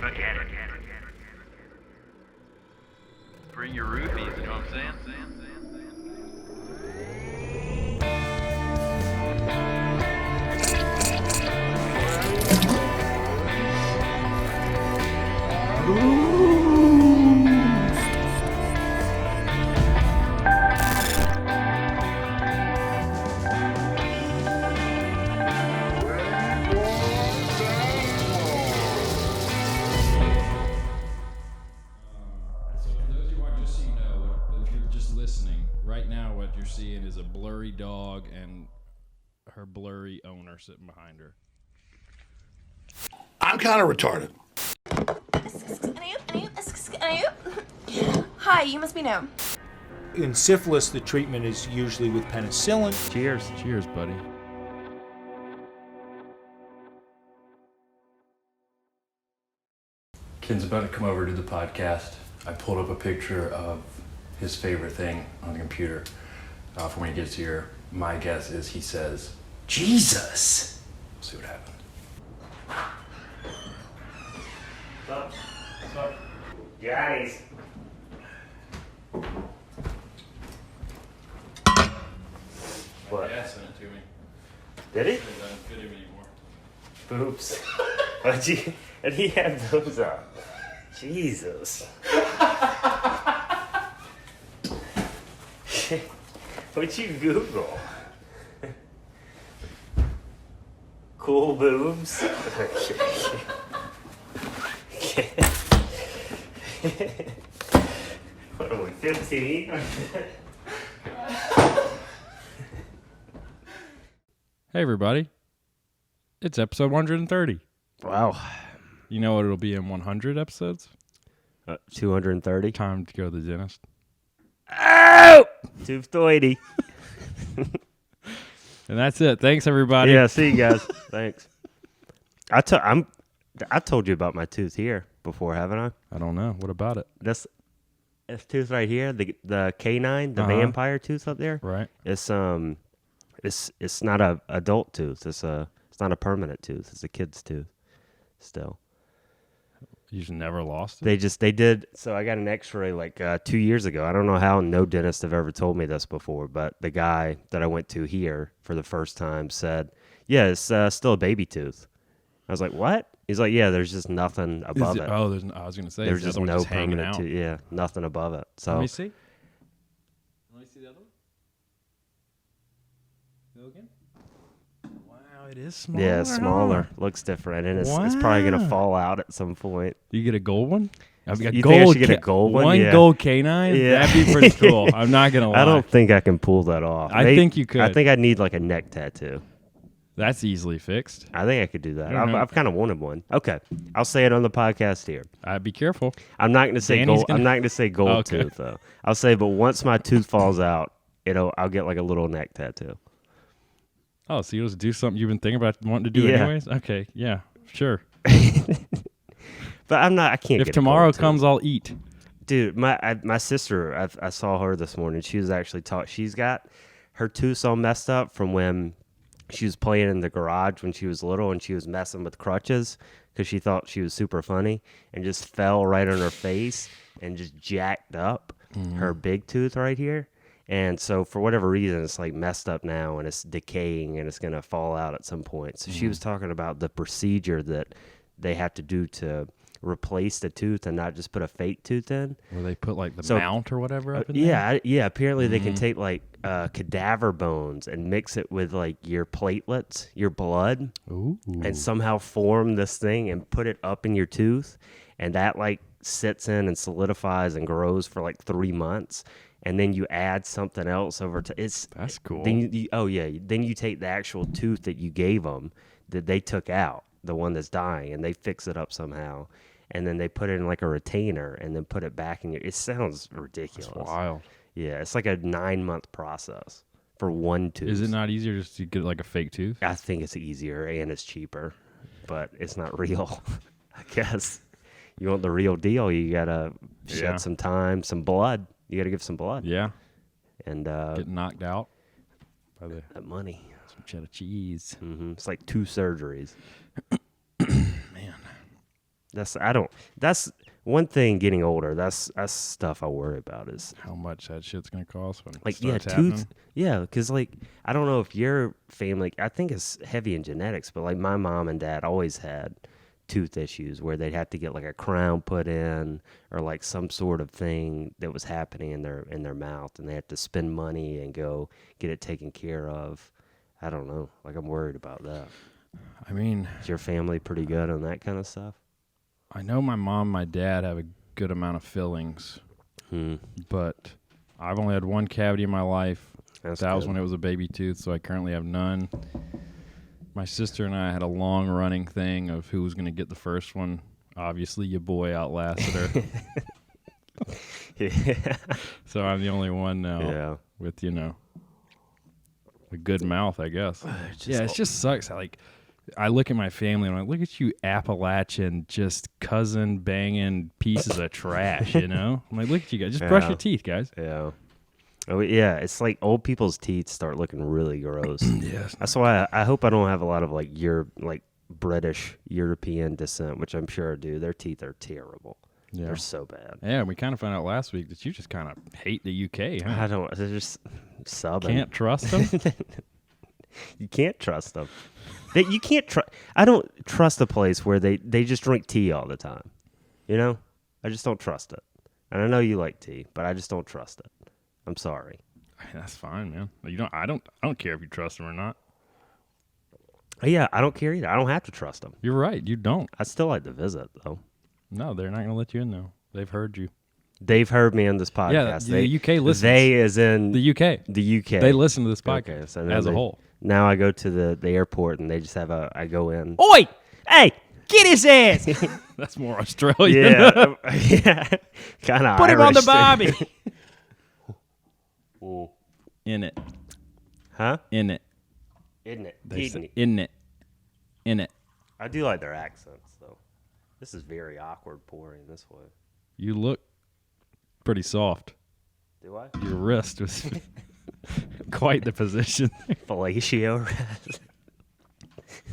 Forget it. Bring your rupees, you know what I'm saying? So for those of you who aren't, just so you know, if you're just listening, right now what you're seeing is a blurry dog and her blurry owner sitting behind her. I'm kind of retarded. Hi, you must be No. In syphilis, the treatment is usually with penicillin. Cheers. Cheers, buddy. Ken's about to come over to the podcast. I pulled up a picture of his favorite thing on the computer for when he gets here. My guess is he says, Jesus! We'll see what happens. What's up? Guys. What? Dad sent it to me. Did he? It doesn't fit him anymore. Boobs. Why'd he have those on? Jesus. What'd you Google? Cool boobs? What are we, 15? Hey, everybody. It's episode 130. Wow. You know what it'll be in 100 episodes? 230. Time to go to the dentist. Oh! Tooth-toity. And that's it. Thanks, everybody. Yeah, see you guys. Thanks. I told you about my tooth here before, haven't I? I don't know. What about it? This tooth right here, the canine, the Uh-huh. vampire tooth up there. Right. It's not a adult tooth. It's not a permanent tooth. It's a kid's tooth. Still. You just never lost it? They did. So I got an X-ray like 2 years ago. I don't know how. No dentist have ever told me this before, but the guy that I went to here for the first time said, "Yeah, it's still a baby tooth." I was like, "What?" He's like, "Yeah, there's just nothing above it. Oh, I was going to say, There's the just other no one's hanging permanent out. tooth. Yeah, nothing above it." So Let me see. Let me see the other one. Go again. Wow, it is smaller. yeah, it's smaller. Looks different, and it's probably gonna Wow. fall out at some point. You get a gold one? I've got You think I gold should get a gold one? One Yeah. gold canine? Yeah. That'd be pretty cool. I'm not going to lie. I don't think I can pull that off. I think you could. I think I'd need like a neck tattoo. That's easily fixed. I think I could do that. I don't know. I've kind of wanted one. Okay, I'll say it on the podcast here. I'd be careful. I'm not going to say Danny's gold. gonna- I'm not going to say gold Okay. tooth though. I'll say, but once my tooth falls out, I'll get like a little neck tattoo. Oh, so you'll just do something you've been thinking about wanting to do Yeah. anyways? Okay, yeah, sure. But I'm not. I can't. If get a tomorrow gold tooth. comes, I'll eat. Dude, my sister, I saw her this morning. She was actually she's got her tooth all messed up from when she was playing in the garage when she was little, and she was messing with crutches because she thought she was super funny, and just fell right on her face and just jacked up her big tooth right here. And so for whatever reason, it's like messed up now, and it's decaying, and it's going to fall out at some point. So she was talking about the procedure that they have to do to replace the tooth and not just put a fake tooth in. Where they put like the So- mount or whatever up in there? Yeah. Apparently, they can take like cadaver bones and mix it with like your platelets, your blood, Ooh. and somehow form this thing and put it up in your tooth, and that like sits in and solidifies and grows for like 3 months, and then you add something else over to it's. That's cool. Then then you take the actual tooth that you gave them that they took out, the one that's dying, and they fix it up somehow. And then they put it in like a retainer and then put it back in your. It sounds ridiculous. That's wild. Yeah, it's like a 9-month process for one tooth. Is it not easier just to get like a fake tooth? I think it's easier and it's cheaper, but it's not real. I guess you want the real deal, you gotta Yeah. shed some time, some blood. You gotta give some blood. Yeah. And Get knocked out by that money. some cheddar cheese. It's like 2 surgeries. Man. That's one thing getting older. That's stuff I worry about is How much that shit's gonna cost when like it starts happening. because like I don't know if your family, I think it's heavy in genetics, but like my mom and dad always had tooth issues where they'd have to get like a crown put in or like some sort of thing that was happening in their mouth, and they had to spend money and go get it taken care of. I don't know, like I'm worried about that. I mean, Is your family pretty good on that kind of stuff? I know my mom and my dad have a good amount of fillings, but I've only had one cavity in my life. That's That was good. when it was a baby tooth, so I currently have none. My sister and I had a long-running thing of who was going to get the first one. Obviously, your boy outlasted her. Yeah. So I'm the only one now Yeah. with, a good mouth, I guess. It just sucks. Like, I look at my family and I'm like, look at you Appalachian, just cousin banging pieces of trash, I'm like, look at you guys. Just brush Yeah. your teeth, guys. Yeah. Oh, yeah. It's like old people's teeth start looking really gross. Yes. That's why I hope I don't have a lot of like British European descent, which I'm sure I do. Their teeth are terrible. Yeah. They're so bad. Yeah, we kind of found out last week that you just kind of hate the UK, huh? I don't. They're just subbing. Can't trust them? You can't trust them. You can't trust. I don't trust a place where they just drink tea all the time. I just don't trust it. And I know you like tea, but I just don't trust it. I'm sorry. That's fine, man. I don't care if you trust them or not. Yeah, I don't care either. I don't have to trust them. You're right. You don't. I still like to visit though. No, they're not going to let you in, though. They've heard you. They've heard me on this podcast. Yeah, the UK listens. They is in The UK. the UK. They listen to this Okay, podcast so now as a whole. Now I go to the airport and they just have I go in. Oi! Hey! Get his ass! That's more Australian. Yeah, yeah, kind of. Put him on the barbie. In it. Huh? In it. Isn't it? They Isn't say, it? in it. In it. I do like their accents though. This is very awkward pouring this way. You look pretty soft. Do I? Your wrist was quite the position. Fellatio.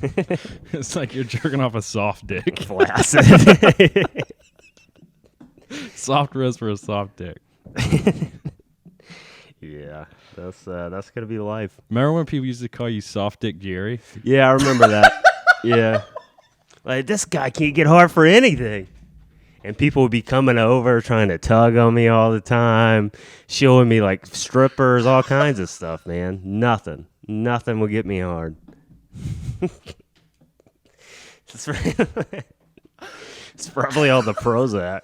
It's like you're jerking off a soft dick. Flaccid. Soft wrist for a soft dick. Yeah, that's gonna be life. Remember when people used to call you soft dick Jerry? Yeah, I remember that. Yeah, like this guy can't get hard for anything, and people would be coming over trying to tug on me all the time, showing me like strippers, all kinds of stuff. Man, nothing will get me hard. It's probably all the Prozac.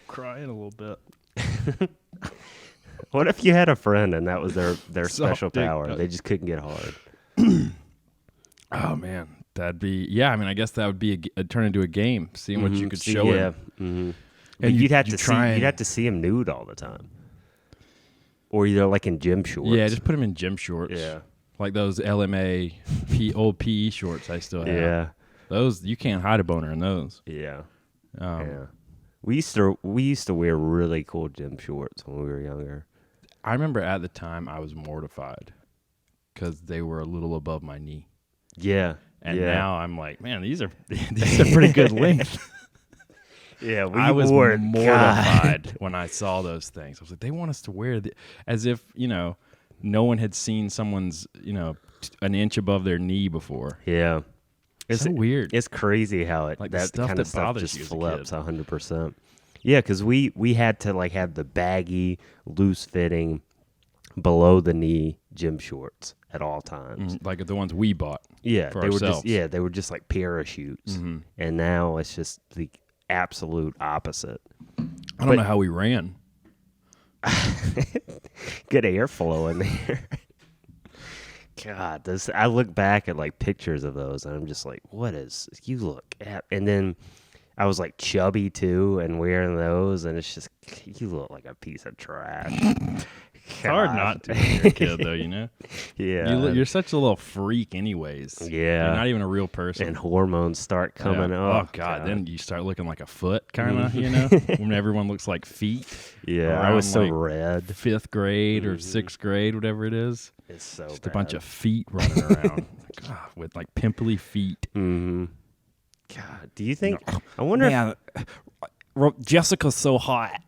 Crying a little bit. What if you had a friend and that was their special dick. power? They just couldn't get hard. Oh man, that'd be I guess that would be turn into a game, seeing what you could show him. Mm-hmm. And you'd have you to try and- you'd have to see him nude all the time, or either like in gym shorts. Yeah, just put him in gym shorts. Yeah. Like those LMA old PE shorts I still have. Yeah. Those you can't hide a boner in those. Yeah. Um, Yeah. We used to wear really cool gym shorts when we were younger. I remember at the time I was mortified because they were a little above my knee, Yeah. and yeah. now I'm like, man, these are pretty good length. Yeah, I was wore mortified when I saw those things. I was like, they want us to wear as if no one had seen someone's an inch above their knee before. Yeah. It's so weird. It's crazy how Like the that stuff kind that of stuff bothers just you as a flips kid. 100%. Yeah, because we had to like have the baggy, loose fitting, below the knee gym shorts at all times. Like the ones we bought. Yeah, for they ourselves. were just like parachutes, Mm-hmm. and now it's just the absolute opposite. I don't know how we ran. Good airflow in there. God, I look back at like pictures of those, and I'm just like, what is you look at? And then I was like chubby too, and wearing those, and it's just you look like a piece of trash. It's hard not to when you're a kid, though, you know? Yeah. You're such a little freak anyways. Yeah. You're not even a real person. And hormones start coming up. Oh, God. Then you start looking like a foot, kind of, you know? When everyone looks like feet. Yeah, I around, was so like, red. 5th grade or 6th grade, whatever it is. It's so Just bad. a bunch of feet running around. With, like, pimply feet. Mm-hmm. God, do you think... I wonder if... Jessica's so hot.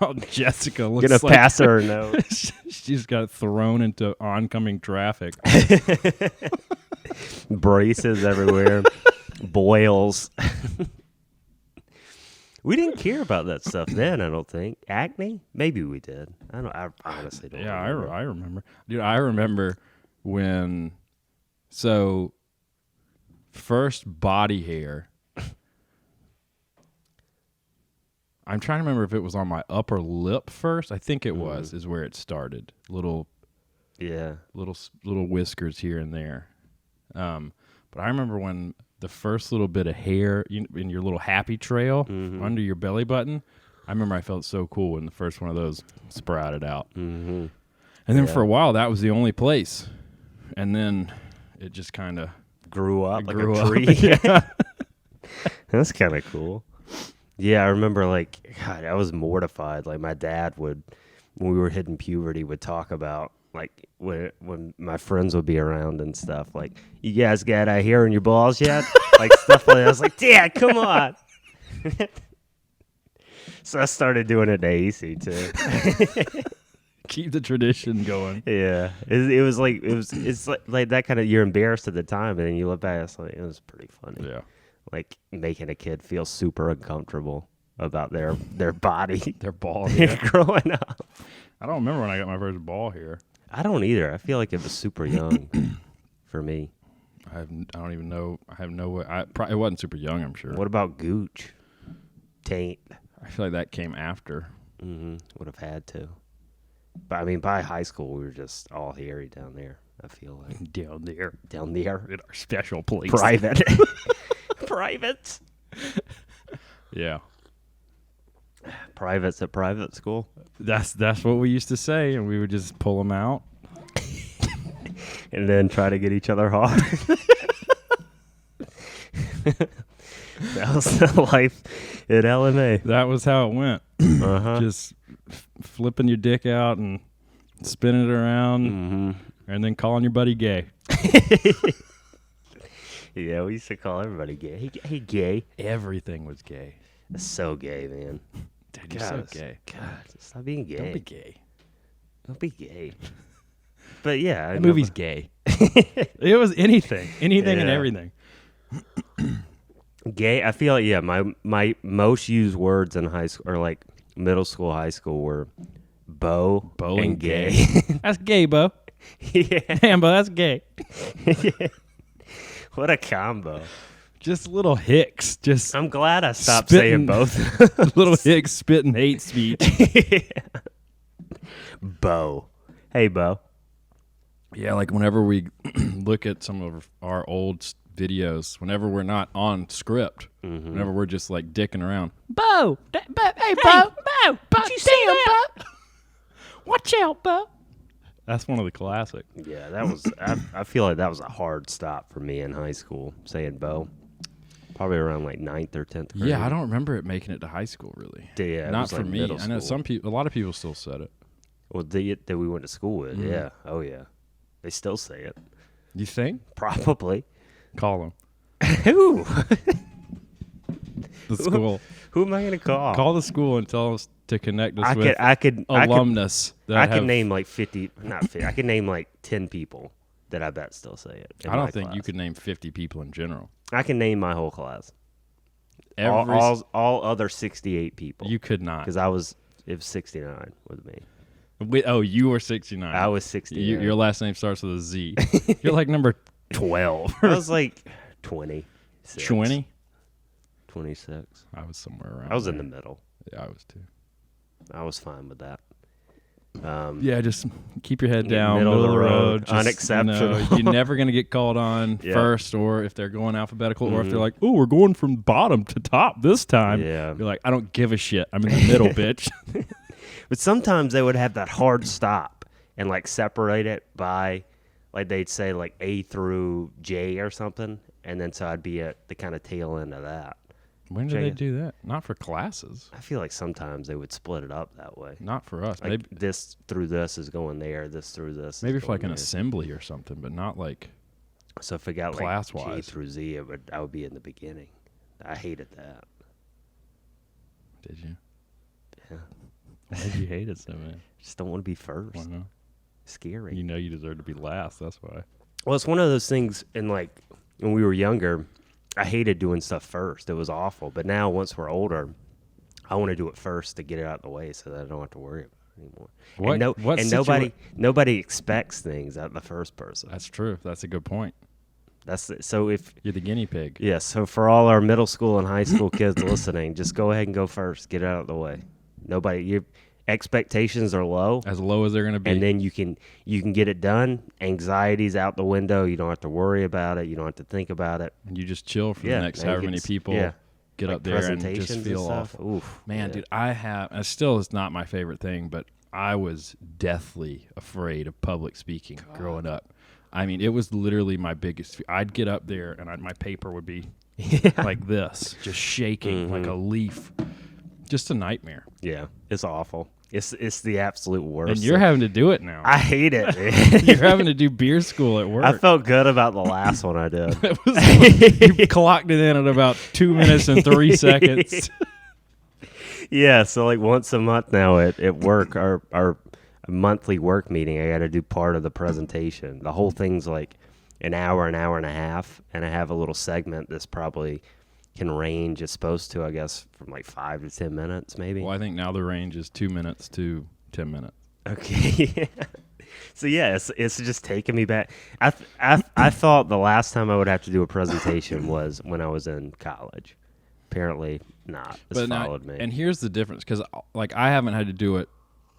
Oh, Jessica looks Gonna like pass her a note. she's got thrown into oncoming traffic. Braces everywhere. Boils. We didn't care about that stuff then, I don't think. Acne? Maybe we did. I honestly don't Yeah, remember. I remember. Dude, I remember when... So, first body hair... I'm trying to remember if it was on my upper lip first. I think it was, is where it started. Little whiskers here and there. But I remember when the first little bit of hair in your little happy trail under your belly button, I remember I felt so cool when the first one of those sprouted out. Mm-hmm. And then for a while, that was the only place. And then it just kind of grew up like grew a up. tree. Yeah. That's kind of cool. Yeah, I remember, like, God, I was mortified. Like, my dad would, when we were hitting puberty, would talk about, like, when my friends would be around and stuff. Like, you guys got hair in your balls yet? Like, stuff like that. I was like, Dad, come on. So I started doing it to AC, too. Keep the tradition going. Yeah. It's like that kind of, you're embarrassed at the time, and then you look back, it's like, it was pretty funny. Yeah. Like making a kid feel super uncomfortable about their body. Their ball hair. Growing up. I don't remember when I got my first ball hair. I don't either. I feel like it was super young for me. I don't even know. I have no way. It wasn't super young, I'm sure. What about Gooch? Taint. I feel like that came after. Mm-hmm. Would have had to. But I mean, by high school, we were just all hairy down there. I feel like Down there. down there, In our special place. private, private, Yeah. privates at private school, That's what we used to say, and we would just pull them out. and then try to get each other hard. That was the life at LMA. That was how it went. Uh-huh. Just flipping your dick out and spinning it around, Mm-hmm. and then calling your buddy gay. Yeah, we used to call everybody gay. Hey, gay. Everything was gay. That's so gay, man. Dude, you're so God, gay. God, stop being gay. Don't be gay. Don't be gay. But yeah, The movie's gay. It was anything and Yeah. everything. gay. I feel like, yeah, my most used words in high school or like middle school, high school were Bo and gay. That's gay, Bo. Yeah. Damn, Bo, that's gay. What a combo. Just little hicks. Just I'm glad I stopped Spitting. saying both. little hicks spitting hate speech. Bo. Hey, Bo. Yeah, like whenever we look at some of our old videos, whenever we're not on script, whenever we're just like dicking around. Bo! Hey, Bo! Bo! Did you see that? Bo! Watch out, Bo! That's one of the classic. Yeah, that was. I feel like that was a hard stop for me in high school. Saying Bo, probably around like 9th or 10th grade. Yeah, I don't remember it making it to high school really. Yeah, it not was for like me. middle I know school. a lot of people still said it. Well, that we went to school with. Yeah. Oh yeah. They still say it. You think? Probably. Call them. Who? The school. Who am I gonna call? Call the school and tell us to connect us I with could alumnus. I could name like 50. Not 50. I could name like 10 people that I bet still say it. in I don't my think you class. could name 50 people in general. I can name my whole class. Every All other 68 people. you could not. Because it was 69 with me. You were 69. I was 69. Your last name starts with a Z. You're like number 12. I was like 20. 20? 26. I was somewhere around. I was in there. the middle. Yeah, I was too. I was fine with that. Yeah, just keep your head Yeah, down, middle middle of of the the road, road. Just, unexceptional. you're never going to get called on Yeah. first, or if they're going alphabetical, or if they're like, oh, we're going from bottom to top this time. Yeah. You're like, I don't give a shit. I'm in the middle, bitch. But sometimes they would have that hard stop and like separate it by, like they'd say like A through J or something, and then so I'd be at the kind of tail end of that. When do they do that? Not for classes. I feel like sometimes they would split it up that way. Not for us. Like Maybe this through this is going there, this through this. maybe is for like going an there. assembly or something, but not like. So if it got like G class-wise. through Z, I would be in the beginning. I hated that. Did you? Yeah. Why did you hate it so much? Just don't want to be first. Why not? Scary. You know you deserve to be last. That's why. Well, it's one of those things. In like when we were younger, I hated doing stuff first. It was awful. But now, once we're older, I want to do it first to get it out of the way, so that I don't have to worry about it anymore. Nobody expects things out of the first person. That's true. That's a good point. So if You're the guinea pig. yeah, so for all our middle school and high school kids listening, just go ahead and go first. Get it out of the way. Your expectations are low, As low as they're gonna be. and then you can get it done. Anxiety's out the window. You don't have to worry about it. You don't have to think about it. And you just chill for Yeah, the next and you however can many people. yeah. Get Like up there and just presentations feel stuff. awful. Oof, Man, yeah. dude, it still is not my favorite thing, but I was deathly afraid of public speaking growing up. I mean, it was literally my biggest. I'd get up there and my paper would be like this, just shaking like a leaf. Just a nightmare. Yeah, it's awful. It's the absolute worst. And you're having to do it now. I hate it. Man. You're having to do beer school at work. I felt good about the last one I did. You clocked it in at about 2 minutes and 3 seconds. Yeah, so like once a month now at work, our monthly work meeting, I got to do part of the presentation. The whole thing's like an hour and a half, and I have a little segment that's probably can range. It's supposed to, I guess, from like 5 to 10 minutes, maybe. Well, I think now the range is 2 minutes to 10 minutes. Okay. So yeah, it's just taking me back. I thought the last time I would have to do a presentation was when I was in college. Apparently not. It's followed me. And here's the difference, because like I haven't had to do it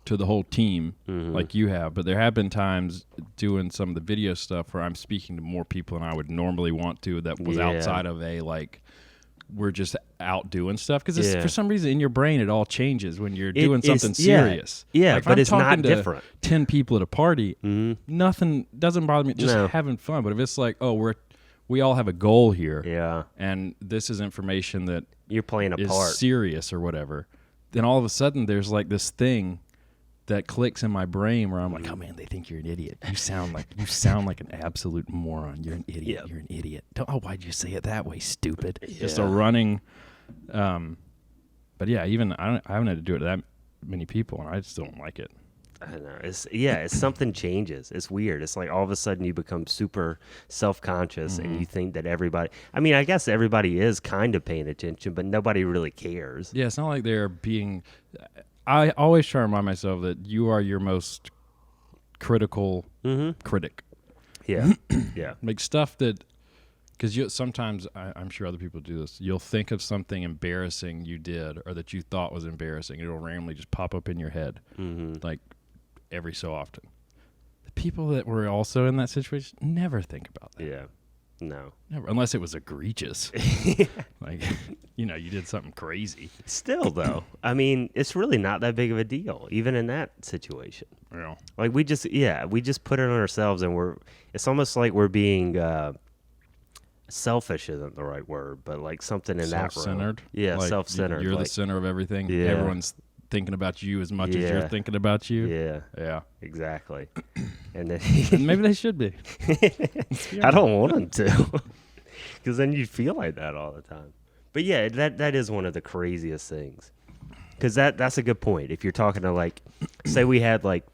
to the whole team like you have, but there have been times doing some of the video stuff where I'm speaking to more people than I would normally want to. That was outside of a like. We're just out doing stuff because for some reason in your brain it all changes when you're doing something serious. Yeah, like, but I'm it's not talking to different. 10 people at a party, nothing doesn't bother me. Just having fun. But if it's like, oh, we all have a goal here, and this is information that you're playing a is part, serious or whatever, then all of a sudden there's like this thing that clicks in my brain where I'm like, oh man, they think you're an idiot. You sound like an absolute moron. You're an idiot. Yep. You're an idiot. Why'd you say it that way, stupid? Just a running. But yeah, even I haven't had to do it to that many people, and I just don't like it. I don't know. It's something changes. It's weird. It's like all of a sudden you become super self-conscious and you think that everybody. I mean, I guess everybody is kind of paying attention, but nobody really cares. Yeah, it's not like they're being. I always try to remind myself that you are your most critical critic. Yeah, yeah. Like stuff that, because sometimes I'm sure other people do this. You'll think of something embarrassing you did or that you thought was embarrassing. It'll randomly just pop up in your head, like every so often. The people that were also in that situation never think about that. Yeah. No. Never, unless it was egregious. Like, you did something crazy. Still, though, I mean, it's really not that big of a deal, even in that situation. Yeah. Like, we just put it on ourselves, and it's almost like we're being selfish isn't the right word, but like something in that realm. Self-centered? Yeah, like self-centered. You're like, the center of everything. Yeah. Everyone's thinking about you as much as you're thinking about you. Yeah. Yeah. Exactly. And then And maybe they should be. I don't want them to, because then you feel like that all the time. But yeah, that is one of the craziest things, because that's a good point. If you're talking to like, say we had like,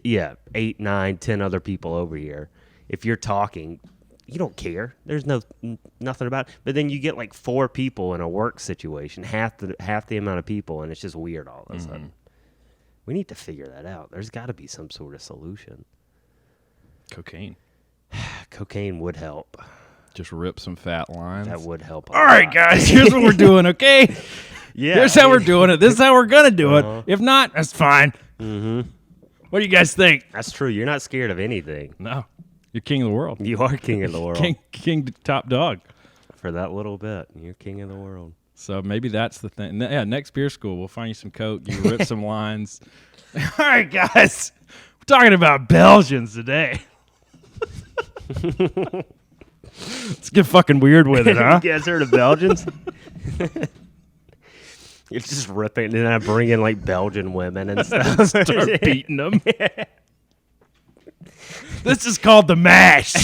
8, 9, 10 other people over here. If you're talking, you don't care. There's nothing about it. But then you get like 4 people in a work situation, half the amount of people, and it's just weird all of a sudden. We need to figure that out. There's got to be some sort of solution. Cocaine. Cocaine would help. Just rip some fat lines. That would help. All right, guys, here's what we're doing, okay? Yeah. Here's how we're doing it. This is how we're going to do it. If not, that's fine. What do you guys think? That's true. You're not scared of anything. No. You're king of the world. You are king of the world. King top dog. For that little bit, you're king of the world. So maybe that's the thing. Yeah, next beer school, we'll find you some Coke. You rip some lines. All right, guys. We're talking about Belgians today. Let's get fucking weird with it, huh? You guys heard of Belgians? It's just ripping, and then I bring in like Belgian women and stuff. Start beating them. This is called the mash.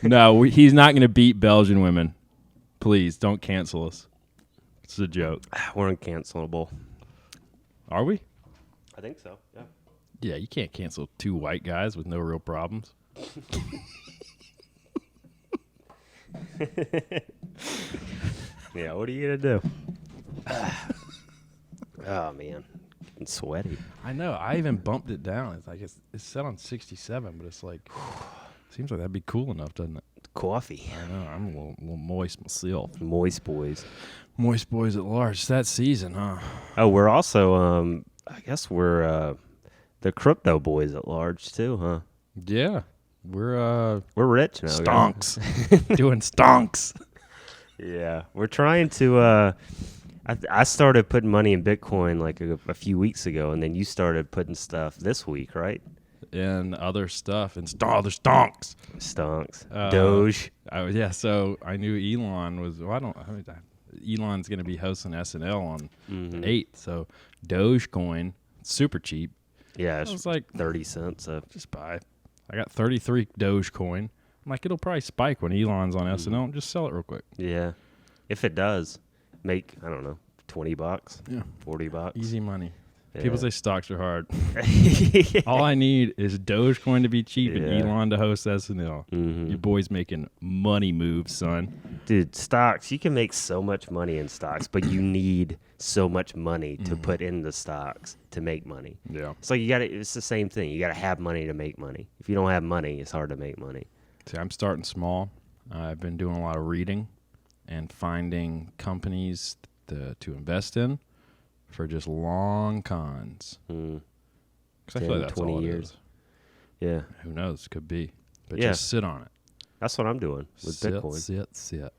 No, he's not going to beat Belgian women. Please don't cancel us. It's a joke. We're uncancelable. Are we? I think so. Yeah. Yeah, you can't cancel 2 white guys with no real problems. Yeah, what are you gonna do? Oh man, getting sweaty. I know. I even bumped it down. It's like it's set on 67, but it's like seems like that'd be cool enough, doesn't it? Coffee. I know. I'm a little moist myself. Moist boys. Moist boys at large. It's that season, huh? Oh, we're also I guess we're the crypto boys at large too, huh? Yeah. We're rich now. stonks. Doing stonks. Yeah, we're trying to. I started putting money in Bitcoin like a few weeks ago, and then you started putting stuff this week, right? And other stuff and other stonks. Stonks. Doge. Yeah, so I knew Elon was. Well, Elon's going to be hosting SNL on the 8th. So Dogecoin, super cheap. Yeah, I it's was like 30 cents. just buy. I got 33 Dogecoin. I'm like, it'll probably spike when Elon's on SNL. Just sell it real quick. Yeah, if it does, make I don't know, $20, Yeah, $40. easy money. Yeah. People say stocks are hard. All I need is Dogecoin to be cheap and Elon to host SNL. Your boy's making money moves, son. Dude, stocks, you can make so much money in stocks, but you need so much money to put in the stocks to make money. Yeah. So it's the same thing. You got to have money to make money. If you don't have money, it's hard to make money. See, I'm starting small. I've been doing a lot of reading and finding companies to invest in for just long cons. Because I feel 10, like that's 20 all it years. is. Yeah. Who knows? Could be. But Yeah. just sit on it. That's what I'm doing with Bitcoin. Sit.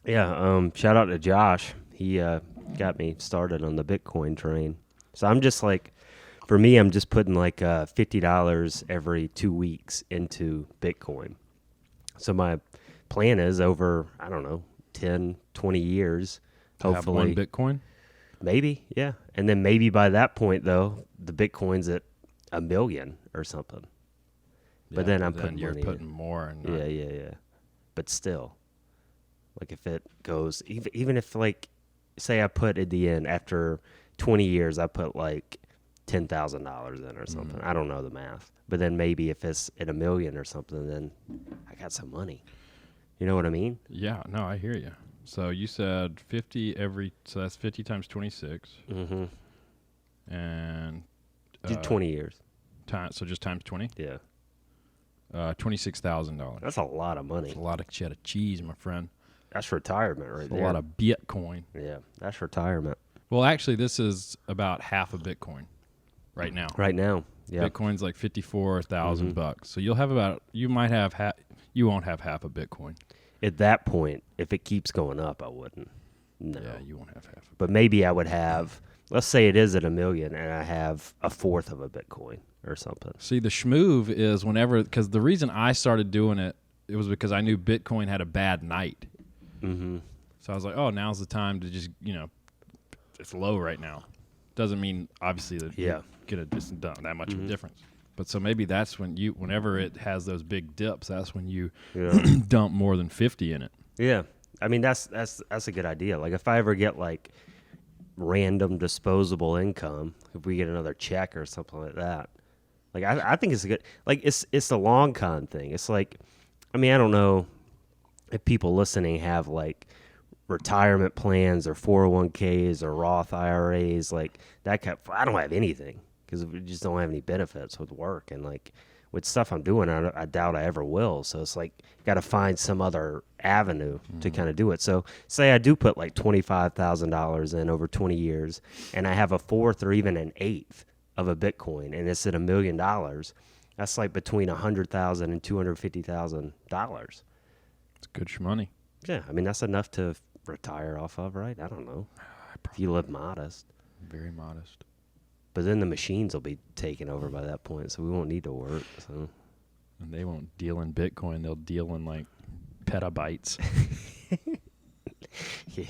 Yeah, shout out to Josh. He got me started on the Bitcoin train. So I'm just like, for me, I'm just putting like $50 every 2 weeks into Bitcoin. So my plan is over, I don't know, 10, 20 years, To hopefully. have one Bitcoin? Maybe, yeah. And then maybe by that point, though, the Bitcoin's at $1 million or something. But then I'm putting you're money putting more. And Yeah. But still, like if it goes, even if like, say I put at the end after 20 years, I put like $10,000 in or something. I don't know the math. But then maybe if it's at $1 million or something, then I got some money. You know what I mean? Yeah, no, I hear you. So you said 50 so that's 50 times 26. Mm-hmm. And Do 20 years. so just times 20? Yeah. $26,000. That's a lot of money. That's a lot of cheddar cheese, my friend. That's retirement right That's there. a lot of Bitcoin. Yeah, that's retirement. Well, actually, this is about half a Bitcoin right now. Right now. Yeah. Bitcoin's like $54,000. So you won't have half a Bitcoin. At that point, if it keeps going up, I wouldn't. No. Yeah, you won't have half. But maybe I would have, let's say it is at $1 million and I have a fourth of a Bitcoin or something. See, the schmoove is because the reason I started doing it was because I knew Bitcoin had a bad night. Mm-hmm. So I was like, oh, now's the time to just, it's low right now. Doesn't mean, obviously, that you're going to just done that much of a difference. But so maybe that's whenever it has those big dips, that's when you dump more than 50 in it. Yeah. I mean, that's a good idea. Like if I ever get like random disposable income, if we get another check or something like that, like I think it's a good, like it's the long con thing. It's like, I mean, I don't know if people listening have like retirement plans or 401ks or Roth IRAs, like that I don't have anything because we just don't have any benefits with work. And like with stuff I'm doing, I doubt I ever will. So it's like, got to find some other avenue to kind of do it. So say I do put like $25,000 in over 20 years and I have a fourth or even an eighth of a Bitcoin and it's at $1 million. That's like between $100,000 and $250,000. It's good shmoney. Yeah, I mean that's enough to retire off of, right? I don't know. If you live modest. Very modest. But then the machines will be taken over by that point, so we won't need to work. So. And they won't deal in Bitcoin. They'll deal in like petabytes. Yeah.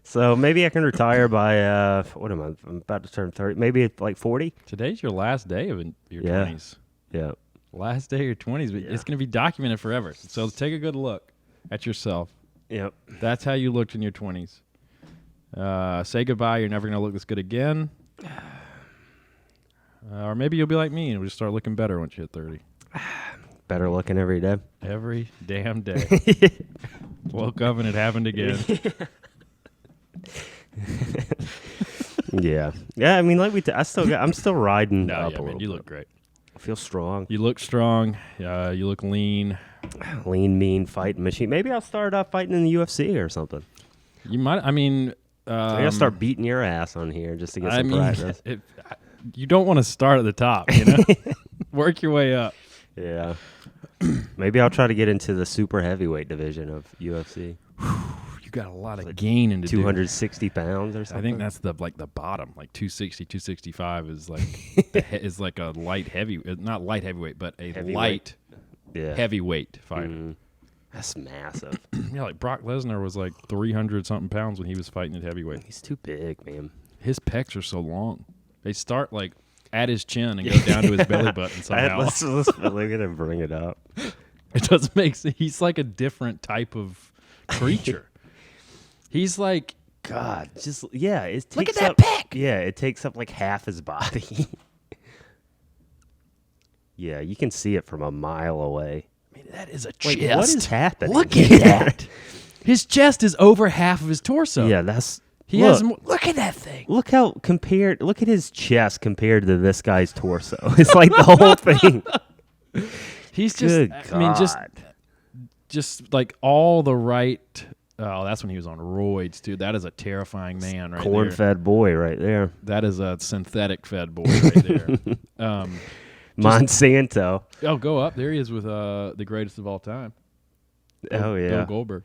So maybe I can retire by what am I? I'm about to turn 30. Maybe it's like 40. Today's your last day of your Yeah. 20s. Yeah. Last day of your 20s, but it's going to be documented forever. So take a good look at yourself. Yep. That's how you looked in your 20s. Say goodbye. You're never going to look this good again. Or maybe you'll be like me and we'll just start looking better once you hit 30. Better looking every day. Every damn day. Woke up and it happened again. Yeah. Yeah, I mean, like I'm still riding up a man, little you bit. look great. I feel strong. You look strong. You look lean. Lean, mean, fighting machine. Maybe I'll start off fighting in the UFC or something. You might. I mean, Maybe I'll start beating your ass on here just to get some practice. You don't want to start at the top, you know. Work your way up. Yeah. Maybe I'll try to get into the super heavyweight division of UFC. You got a lot of gain into 260 pounds or something. I think that's the bottom. Like 260, 265 is like is like a light heavy, not light heavyweight, but a Heavyweight. light Yeah. heavyweight fighter. Mm. That's massive. Yeah, like Brock Lesnar was like 300 something pounds when he was fighting at heavyweight. He's too big, man. His pecs are so long. They start like at his chin and go down to his belly button somehow. Let's look at him bring it up. It doesn't make sense. He's like a different type of creature. He's like, God, just it takes Look at that up, pec! Yeah, it takes up like half his body. Yeah, you can see it from a mile away. I mean, that is a Like, chest. what is happening? Look at that. His chest is over half of his torso. Yeah, that's He has more. Look at that thing. Look at his chest compared to this guy's torso. It's like the whole thing. He's just, Good I mean, God. just like all the right. Oh, that's when he was on roids, too. That is a terrifying man right there. Corn-fed boy right there. That is a synthetic fed boy right there. Monsanto. Oh, go up. There he is with the greatest of all time. Oh, yeah. Bill Goldberg.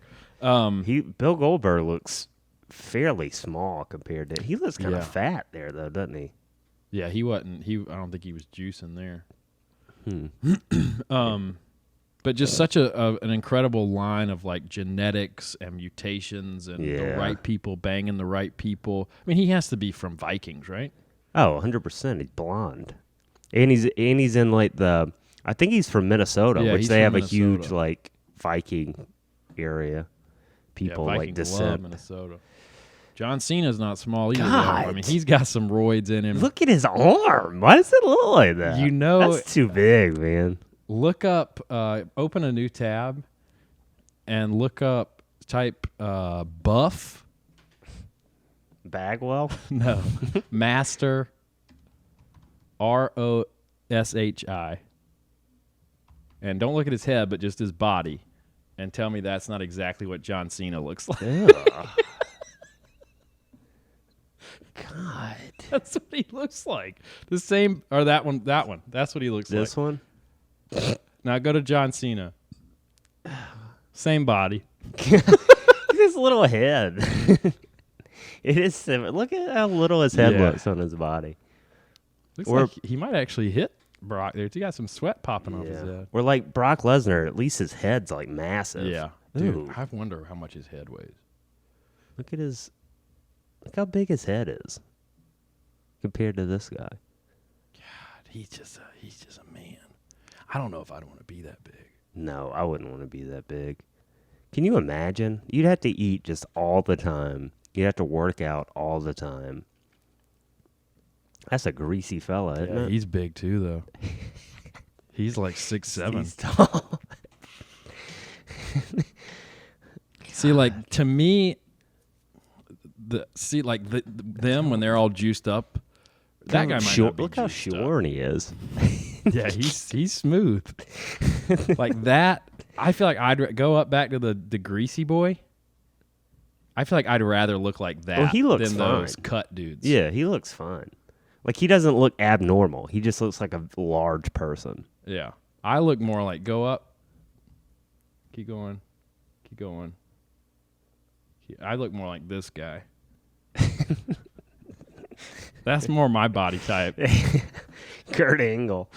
Bill Goldberg looks fairly small compared to. He looks kind Yeah. of fat there, though, doesn't he? Yeah, he wasn't. I don't think he was juicing there. But just such an incredible line of like genetics and mutations and the Yeah. right people banging the right people. I mean, he has to be from Vikings, right? Oh, 100%. He's blonde. And he's in like I think he's from Minnesota, Yeah, which he's they have from a huge Minnesota. like Viking area. People yeah, like Vikings love descent. Minnesota. John Cena's not small either. though. God. I mean, he's got some roids in him. Look at his arm. Why does it look like that? You know- That's too big, man. Look up, open a new tab, and type buff. Bagwell? No, Master Roshi. And don't look at his head, but just his body, and tell me that's not exactly what John Cena looks like. Ugh. God. That's what he looks like. The same, or that one. That's what he looks This like. one? Now go to John Cena. Same body. Look at his little head. It is similar. Look at how little his head Yeah. looks on his body. Looks Or- like he might actually hit Brock there. He got some sweat popping off his head. Or like Brock Lesnar, at least his head's like massive. Yeah, dude. Ooh. I wonder how much his head weighs. Look how big his head is compared to this guy. God, he's just a man. I don't know if I'd want to be that big. No, I wouldn't want to be that big. Can you imagine? You'd have to eat just all the time. You'd have to work out all the time. That's a greasy fella, isn't Yeah, it? he's big too, though. He's like 6'7". He's tall. See, like to me, them when they're all juiced up. That guy might not be Look how juiced up. short he is. Yeah, he's smooth. Like that. I feel like I'd go up back to the greasy boy. I feel like I'd rather look like that Well, he looks than those fine. cut dudes. Yeah, he looks fine. Like, he doesn't look abnormal. He just looks like a large person. Yeah. I look more like go up. Keep going. I look more like this guy. That's more my body type. Kurt Angle.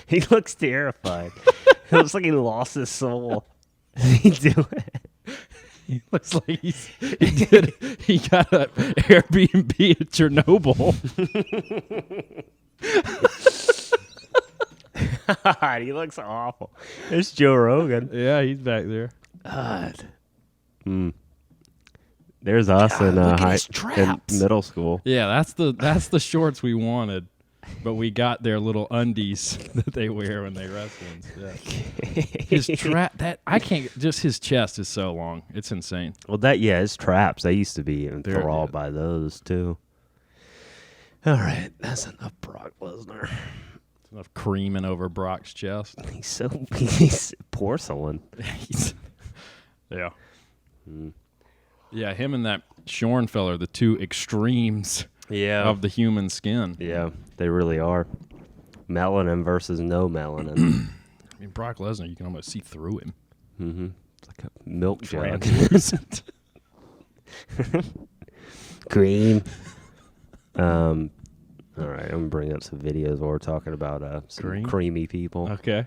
He looks terrified. It looks like he lost his soul. He do it. He looks like he got an Airbnb at Chernobyl. God, he looks awful. There's Joe Rogan. Yeah, he's back there. God. There's us in middle school. Yeah, that's the shorts we wanted, but we got their little undies that they wear when they wrestle instead. His I can't. Just his chest is so long. It's insane. Well, his traps. They used to be enthralled by those too. All right, that's enough Brock Lesnar. Enough creaming over Brock's chest. He's porcelain. Yeah. Yeah, him and that Shorn fella are the two extremes of the human skin. Yeah, they really are. Melanin versus no melanin. I mean, Brock Lesnar, you can almost see through him. Mm-hmm. It's like a milk jug. Cream. All right, I'm going to bring up some videos while we're talking about some creamy people. Okay.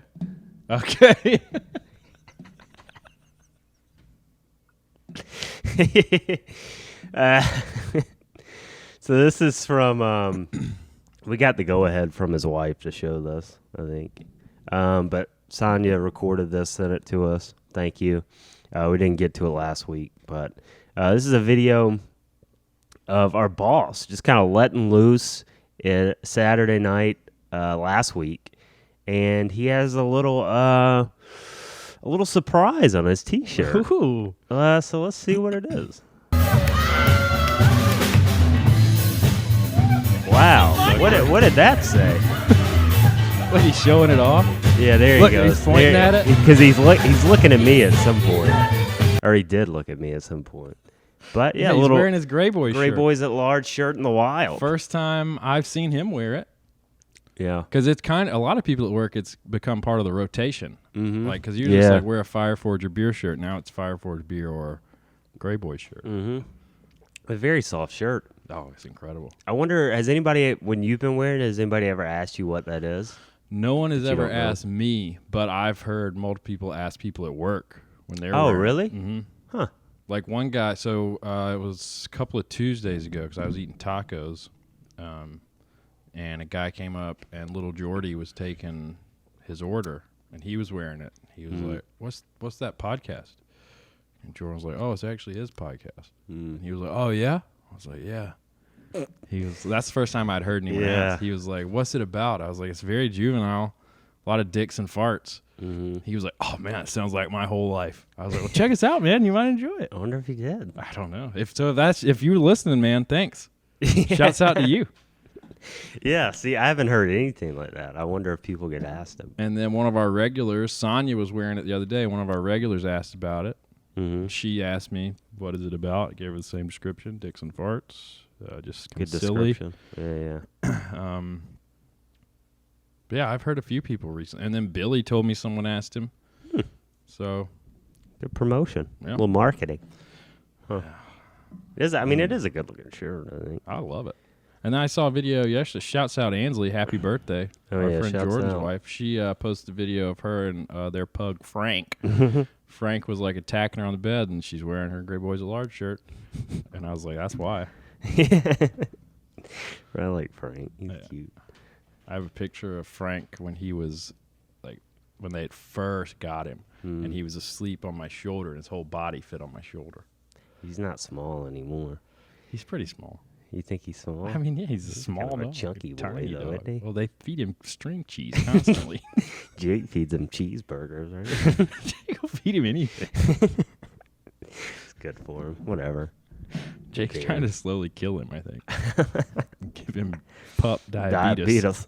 So this is from we got the go-ahead from his wife to show this, I think. But Sonia recorded this, sent it to us. Thank you. We didn't get to it last week, but this is a video of our boss just kind of letting loose Saturday night last week, and he has a little surprise on his T-shirt. Ooh. So let's see what it is. Wow, what did that say? What, he's showing it off? Yeah, there Look, he goes. He's pointing at it because he's looking at me at some point, or he did look at me at some point. But yeah, he's wearing his Greyboys shirt. Greyboys at large shirt in the wild. First time I've seen him wear it. Yeah, because it's kind of a lot of people at work. It's become part of the rotation. Mm-hmm. Like, because you just like wear a Fireforge or beer shirt. Now it's Fireforge beer or Greyboy shirt. Mm-hmm. A very soft shirt. Oh, it's incredible. I wonder, has anybody, when you've been wearing it, has anybody ever asked you what that is? No one has ever asked me, but I've heard multiple people ask people at work when they're Oh, wearing really? it. Mm-hmm. Huh. Like one guy, so it was a couple of Tuesdays ago because I was eating tacos, and a guy came up and little Jordy was taking his order, and he was wearing it. He was like, what's that podcast? And Jordan was like, oh, it's actually his podcast. And he was like, oh, yeah? I was like, yeah. That's the first time I'd heard anyone ask. He was like, what's it about? I was like, it's very juvenile, a lot of dicks and farts. Mm-hmm. He was like, oh, man, it sounds like my whole life. I was like, well, check us out, man. You might enjoy it. I wonder if he did. I don't know. If you're listening, man, thanks. Shouts out to you. Yeah, see, I haven't heard anything like that. I wonder if people get asked him. And then one of our regulars, Sonia, was wearing it the other day. One of our regulars asked about it. Mm-hmm. She asked me, what is it about? I gave her the same description, dicks and farts. Just good silly. description. Yeah. Yeah, I've heard a few people recently. And then Billy told me someone asked him. So. Good promotion. Yeah. A little marketing. Huh. It is a good-looking shirt, I think. I love it. And then I saw a video yesterday. Shouts out Ansley. Happy birthday. Our friend Jordan's wife. She posted a video of her and their pug, Frank. Frank was like attacking her on the bed, and she's wearing her Greyboys at large shirt. And I was like, that's why. I like Frank. He's cute. I have a picture of Frank when he was, like, when they first got him, and he was asleep on my shoulder, and his whole body fit on my shoulder. He's not small anymore. He's pretty small. You think he's small? I mean, yeah, he's a small kind of dog, a chunky boy, tiny though, dog. isn't he? Well, they feed him string cheese constantly. Jake feeds him cheeseburgers, right? He'll feed him anything. It's good for him. Whatever. Jake's trying to slowly kill him, I think. Give him pup diabetes.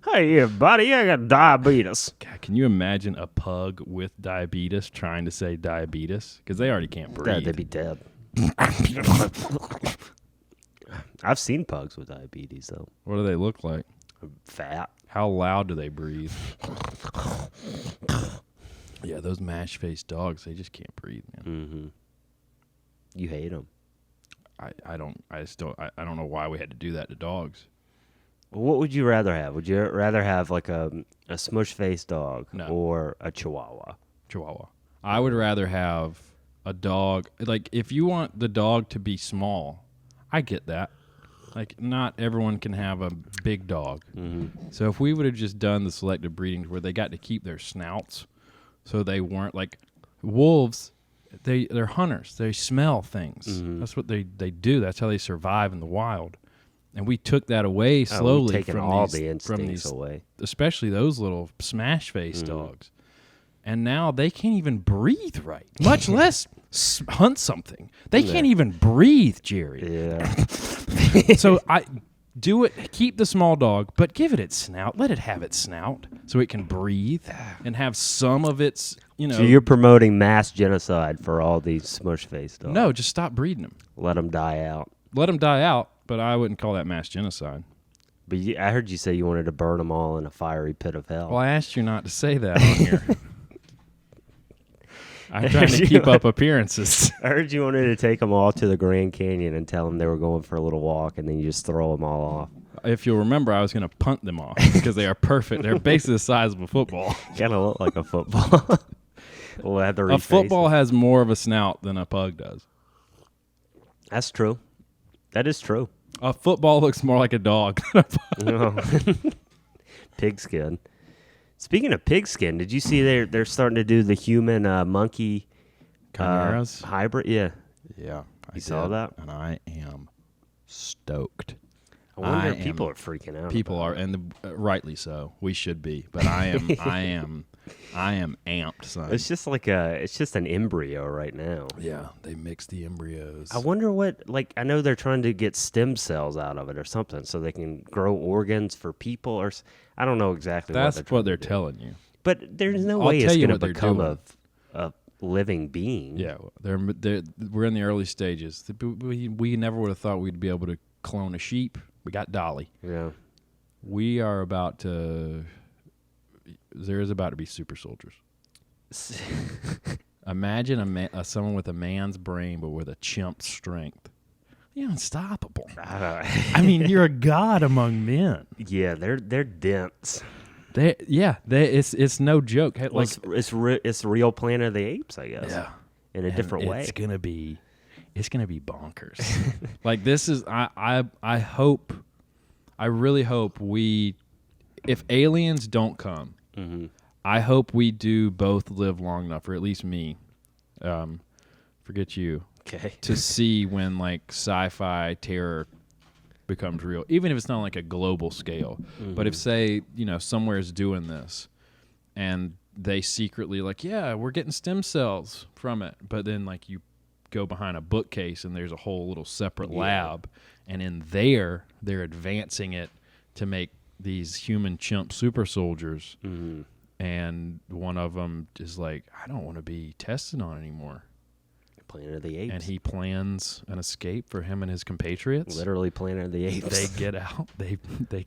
Hey, buddy, I got diabetes. God, can you imagine a pug with diabetes trying to say diabetes? Because they already can't breathe. They'd be dead. I've seen pugs with diabetes though. What do they look like? Fat. How loud do they breathe? Yeah, those mash-faced dogs, they just can't breathe, man. Mm-hmm. You hate them. I don't know why we had to do that to dogs. What would you rather have? Would you rather have like a smush-faced dog or a Chihuahua? Chihuahua. I would rather have a dog. Like, if you want the dog to be small, I get that. Like, not everyone can have a big dog. Mm-hmm. So if we would have just done the selective breeding where they got to keep their snouts, so they weren't like wolves. They're hunters. They smell things. Mm-hmm. That's what they do. That's how they survive in the wild. And we took that away slowly taking from all these, the instincts away, especially those little smash face dogs. And now they can't even breathe right, much less hunt something. They can't even breathe, Jerry. Yeah. So I do it. Keep the small dog, but give it its snout. Let it have its snout so it can breathe and have some of its. So you're promoting mass genocide for all these smush-faced dogs? No, just stop breeding them. Let them die out. Let them die out, but I wouldn't call that mass genocide. But I heard you say you wanted to burn them all in a fiery pit of hell. Well, I asked you not to say that on here. I'm trying to keep up appearances. I heard you wanted to take them all to the Grand Canyon and tell them they were going for a little walk, and then you just throw them all off. If you'll remember, I was going to punt them off because they are perfect. They're basically the size of a football. Kind of look like a football. Leathery A football faces. has more of a snout than a pug does. That's true. That is true. A football looks more like a dog than a pug. No. Pigskin. Speaking of pigskin, did you see they're starting to do the human monkey Chimeras? hybrid? Yeah. Yeah. You saw that? And I am stoked. I wonder if am- people are freaking out. People about are, and rightly so. We should be, but I am amped, son. It's just like it's just an embryo right now. Yeah, they mix the embryos. I wonder I know they're trying to get stem cells out of it or something so they can grow organs for people I don't know exactly That's what what they're telling you. But there's no I'll way tell it's you going what to they're become doing. a living being. Yeah, we're in the early stages. We never would have thought we'd be able to clone a sheep. We got Dolly. Yeah. We are about to. There is about to be super soldiers. Imagine someone with a man's brain but with a chimp's strength. You're unstoppable. I mean, you're a god among men. Yeah, they're dense. It's no joke. Hey, Well, it's real Planet of the Apes, I guess. Yeah. In a different way. It's gonna be bonkers. Like this is I really hope if aliens don't come, I hope we do both live long enough, or at least me. Forget you. Okay. To see when like sci-fi terror becomes real, even if it's not like a global scale. But if say, somewhere's doing this and they secretly like, yeah, we're getting stem cells from it. But then like you go behind a bookcase and there's a whole little separate lab. And in there, they're advancing it to make these human chimp super soldiers. And one of them is like, I don't want to be tested on anymore. Planet of the Apes. And he plans an escape for him and his compatriots. Literally Planet of the Apes. They get out. They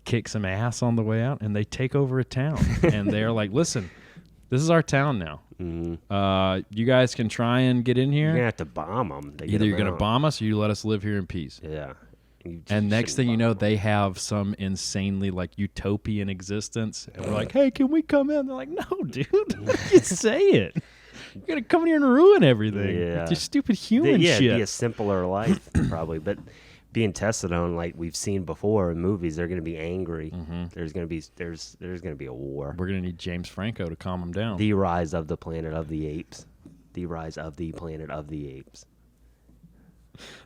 kick some ass on the way out, and they take over a town. And they're like, listen, this is our town now. You guys can try and get in here. You're going to have to bomb them. Either you're going to bomb us or you let us live here in peace. Yeah. And next thing you know, they have some insanely like utopian existence. And we're like, hey, can we come in? They're like, no, dude. Just say it. You're going to come in here and ruin everything. Yeah. With your stupid human shit. It'd be a simpler life, probably. But being tested on, like we've seen before in movies, they're going to be angry. There's going to be a war. We're going to need James Franco to calm them down. The Rise of the Planet of the Apes. The Rise of the Planet of the Apes.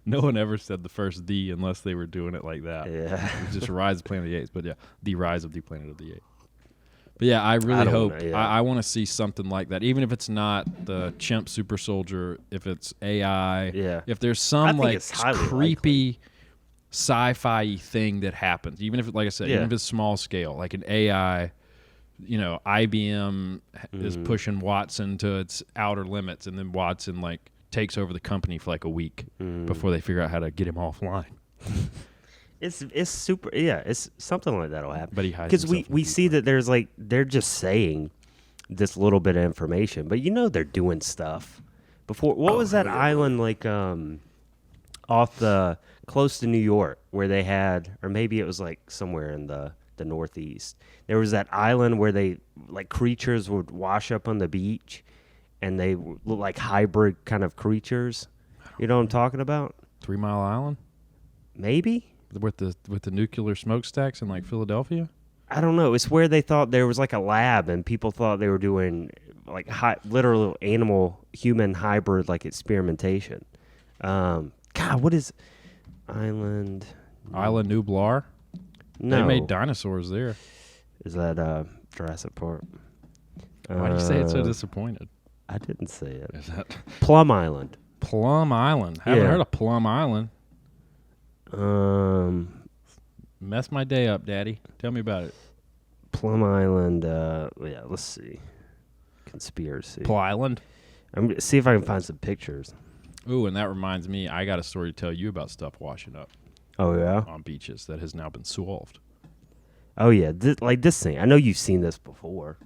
No one ever said the first "the" unless they were doing it like that. Yeah. It was just Rise of the Planet of the Apes. But yeah, the Rise of the Planet of the Apes. But yeah, I really hope I want to see something like that, even if it's not the chimp super soldier, if it's AI, if there's some like creepy sci-fi thing that happens, even if, like I said, even if it's small scale, like an AI, IBM is pushing Watson to its outer limits, and then Watson like takes over the company for like a week before they figure out how to get him offline. It's super. Yeah, it's something like that'll happen. But he hides because himself in we see deeper. that there's like they're just saying this little bit of information, but they're doing stuff before. What was that island like off the close to New York where they had, or maybe it was like somewhere in the Northeast. There was that island where they like creatures would wash up on the beach, and they look like hybrid kind of creatures. You know what I'm talking about? 3 Mile Island Maybe. with the nuclear smokestacks in like Philadelphia. I don't know. It's where they thought there was like a lab, and people thought they were doing like literal animal-human hybrid like experimentation. God, what is Island? Island Nublar. No, They made dinosaurs there. is that Jurassic Park? Why do you say it so disappointed? I didn't say it. Is that Plum Island. Plum Island? Haven't Yeah. heard of Plum Island. Plum Mess my day up, Daddy. Tell me about it. Island. Yeah, let's see. Conspiracy. Plum Island. I'm gonna see if I can find some pictures. Ooh, and that reminds me, I got a story to tell you about stuff washing up Oh yeah. on beaches that has now been solved. Oh yeah. Like this thing. I know you've seen this before.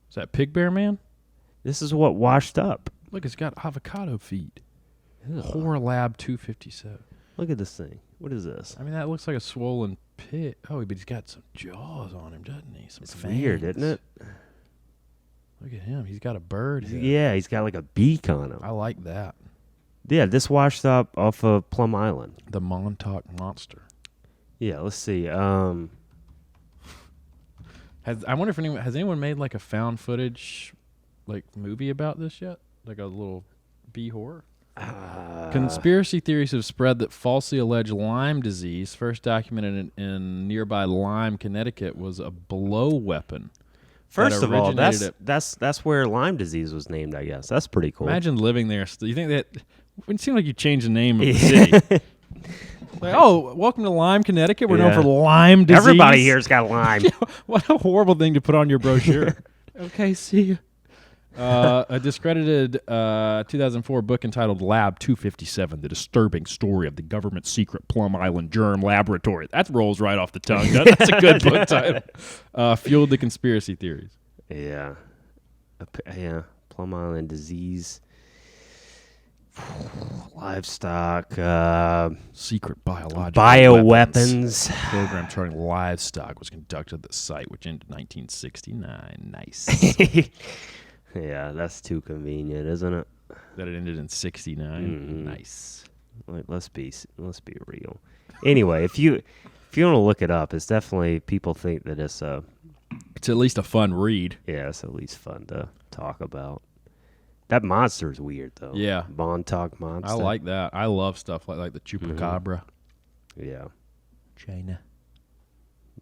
Is that Pig Bear Man? This is what washed up. Look, it's got avocado feet. Horror Lab 257. Look at this thing. What is this? I mean, that looks like a swollen pig. Oh, but he's got some jaws on him, doesn't he? Some It's fangs. weird, isn't it? Look at him. He's got a bird head. Yeah, he's got like a beak on him. I like that. Yeah, this washed up off of Plum Island. The Montauk Monster. Yeah, let's see. I wonder if has anyone made like a found footage like movie about this yet? Like a little bee horror? Conspiracy theories have spread that falsely alleged Lyme disease, first documented in nearby Lyme, Connecticut, was a blow weapon. First that of all, originated that's where Lyme disease was named, I guess. That's pretty cool. Imagine living there. You think that wouldn't seem like you changed the name of the city? Like, oh, welcome to Lyme, Connecticut. We're known Yeah. for Lyme disease. Everybody here's got Lyme. What a horrible thing to put on your brochure. Okay, see you. A discredited 2004 book entitled Lab 257, The Disturbing Story of the Government Secret Plum Island Germ Laboratory. That rolls right off the tongue. That's a good book title. Fueled the conspiracy theories. Yeah. Yeah. Plum Island disease. Livestock. Secret biological Bioweapons. program charting livestock was conducted at the site, which ended in 1969. Nice. Yeah, that's too convenient, isn't it? That it ended in 69. Nice. Like, let's be real. Anyway, if you want to look it up, it's definitely people think that it's It's at least a fun read. it's at least fun to talk about. That monster is weird though. Yeah. Montauk monster. I like that. I love stuff like the chupacabra. Yeah. China.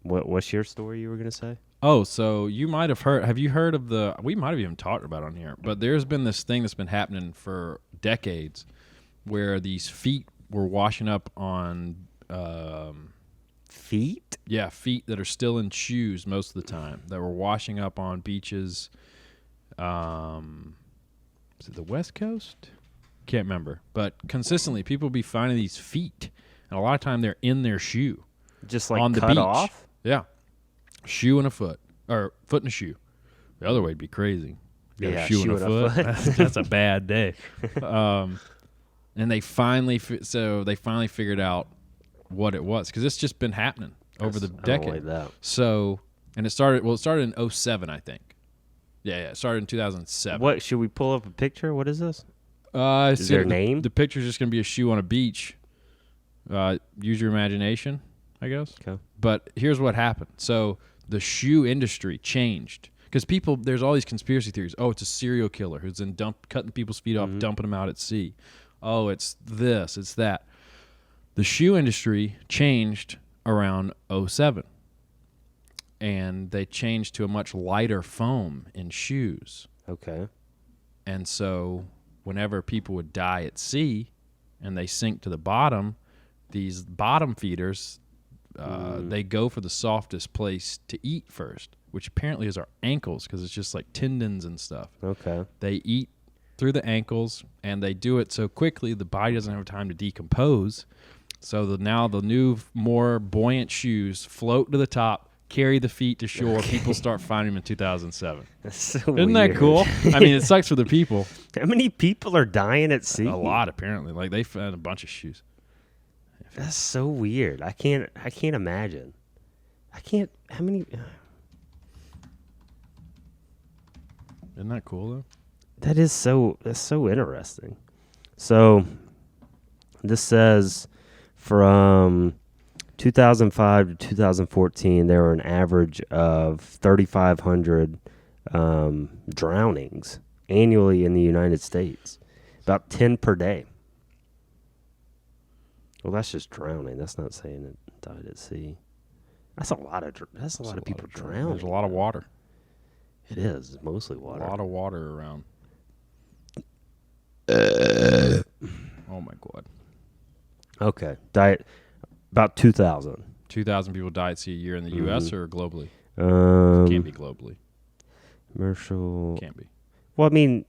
What's your story you were gonna say? Oh, so you might have heard. Have you heard of we might have even talked about it on here, but there's been this thing that's been happening for decades where these feet were washing up on, Feet? yeah, feet that are still in shoes most of the time that were washing up on beaches. Is it the West Coast? Can't remember. But consistently, people be finding these feet, and a lot of time they're in their shoe. Just like on the cut beach. off? Yeah. Shoe and a foot. Or foot and a shoe. The other way would be crazy. You got Yeah, a shoe and a foot. That's a bad day. And they finally figured out what it was, because it's just been happening over the I don't decade. like that. So, and it started in 2007, I think. Yeah, it started in 2007. What should we pull up a picture? What is this? Is their name? The picture's just going to be a shoe on a beach. Use your imagination, I guess. Okay. But here's what happened. So the shoe industry changed because there's all these conspiracy theories. Oh, it's a serial killer who's cutting people's feet off, dumping them out at sea. Oh, it's this, it's that. The shoe industry changed around 2007. And they changed to a much lighter foam in shoes. Okay. And so whenever people would die at sea and they sink to the bottom, these bottom feeders, they go for the softest place to eat first, which apparently is our ankles because it's just like tendons and stuff. Okay. They eat through the ankles, and they do it so quickly the body doesn't have time to decompose. So now the new, more buoyant shoes float to the top, carry the feet to shore. People start finding them in 2007. That's so Isn't that weird. cool? I mean, it sucks for the people. How many people are dying at sea? A lot, apparently. Like, they found a bunch of shoes. That's so weird. I can't imagine. How many? Isn't that cool, though? That's so interesting. So this says from 2005 to 2014, there were an average of 3,500 drownings annually in the United States, about 10 per day. Well, that's just drowning. That's not saying it died at sea. That's a lot of people drowning. There's a lot of water. It is. It's mostly water. A lot of water around. Oh, my God. Okay. Diet about 2,000. 2,000 people die at sea a year in the U.S. or globally? Can't be globally. Commercial. Can't be. Well, I mean,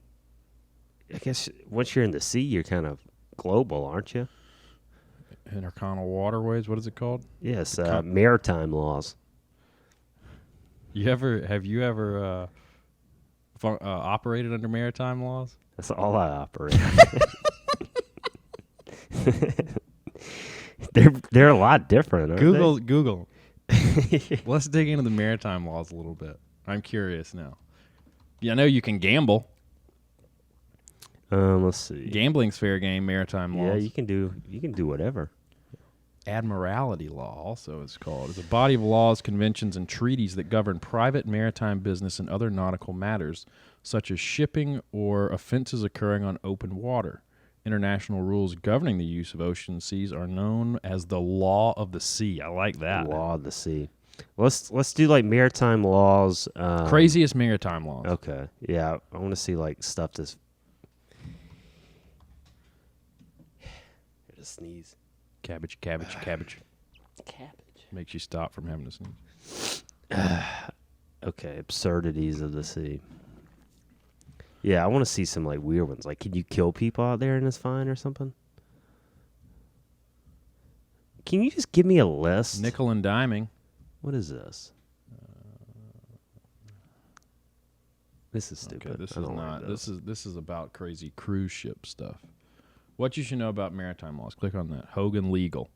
I guess once you're in the sea, you're kind of global, aren't you? Intercontinental waterways. What is it called? Yes. Maritime laws. Have you ever operated under maritime laws? That's all I operate. They're a lot different, aren't Google. Let's dig into the maritime laws a little bit. I'm curious now. Yeah, I know you can gamble. Let's see. Gambling's fair game. Maritime laws. Yeah, you can do whatever. Admiralty law, also it's called, is a body of laws, conventions, and treaties that govern private maritime business and other nautical matters, such as shipping or offenses occurring on open water. International rules governing the use of ocean seas are known as the law of the sea. I like that. Law of the sea. Let's do like maritime laws. Craziest maritime laws. Okay. Yeah, I want to see like stuff that's. Just sneeze. Cabbage. Makes you stop from having to sneeze. Okay, absurdities of the sea. Yeah, I want to see some like weird ones. Like, can you kill people out there and it's fine or something? Can you just give me a list? Nickel and diming. What is this? This is stupid. Okay, this I is don't not. like this. This is about crazy cruise ship stuff. What you should know about maritime laws. Click on that. Hogan Legal.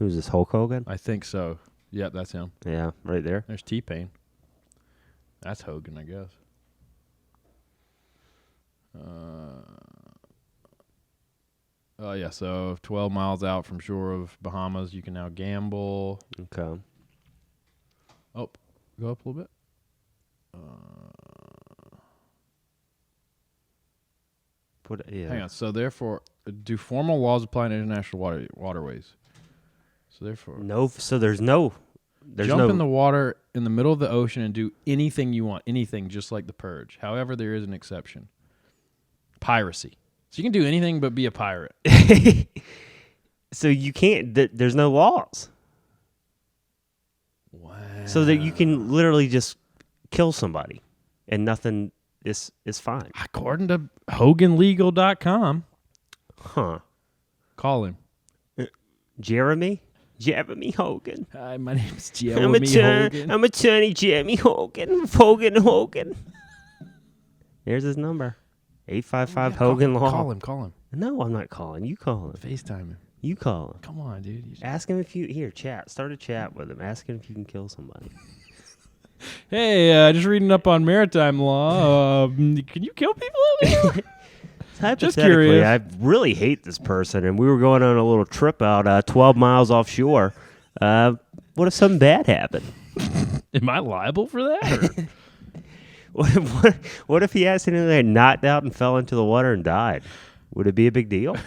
Who's this, Hulk Hogan? I think so. Yep, that's him. Yeah, right there. There's T-Pain. That's Hogan, I guess. Oh, yeah, so 12 miles out from shore of Bahamas, you can now gamble. Okay. Oh, go up a little bit. Yeah. Hang on. So, therefore, do formal laws apply in international waterways? So, therefore... No, so there's no... Jump in the water in the middle of the ocean and do anything you want. Anything, just like the Purge. However, there is an exception. Piracy. So, you can do anything but be a pirate. So you can't... there's no laws. Wow. So that you can literally just kill somebody and nothing is fine. According to HoganLegal.com. Huh. Call him. Jeremy Hogan. Hi, my name's I'm attorney Jeremy Hogan. Hogan. There's his number. 855 Hogan Law. Call him. No, I'm not calling. You call him. FaceTime him. You call him. Come on, dude. Ask him if you... Here, chat. Start a chat with him. Ask him if you can kill somebody. Hey, just reading up on maritime law. Can you kill people out here? Just curious. I really hate this person, and we were going on a little trip out 12 miles offshore. What if something bad happened? Am I liable for that? What if he accidentally knocked out and fell into the water and died? Would it be a big deal?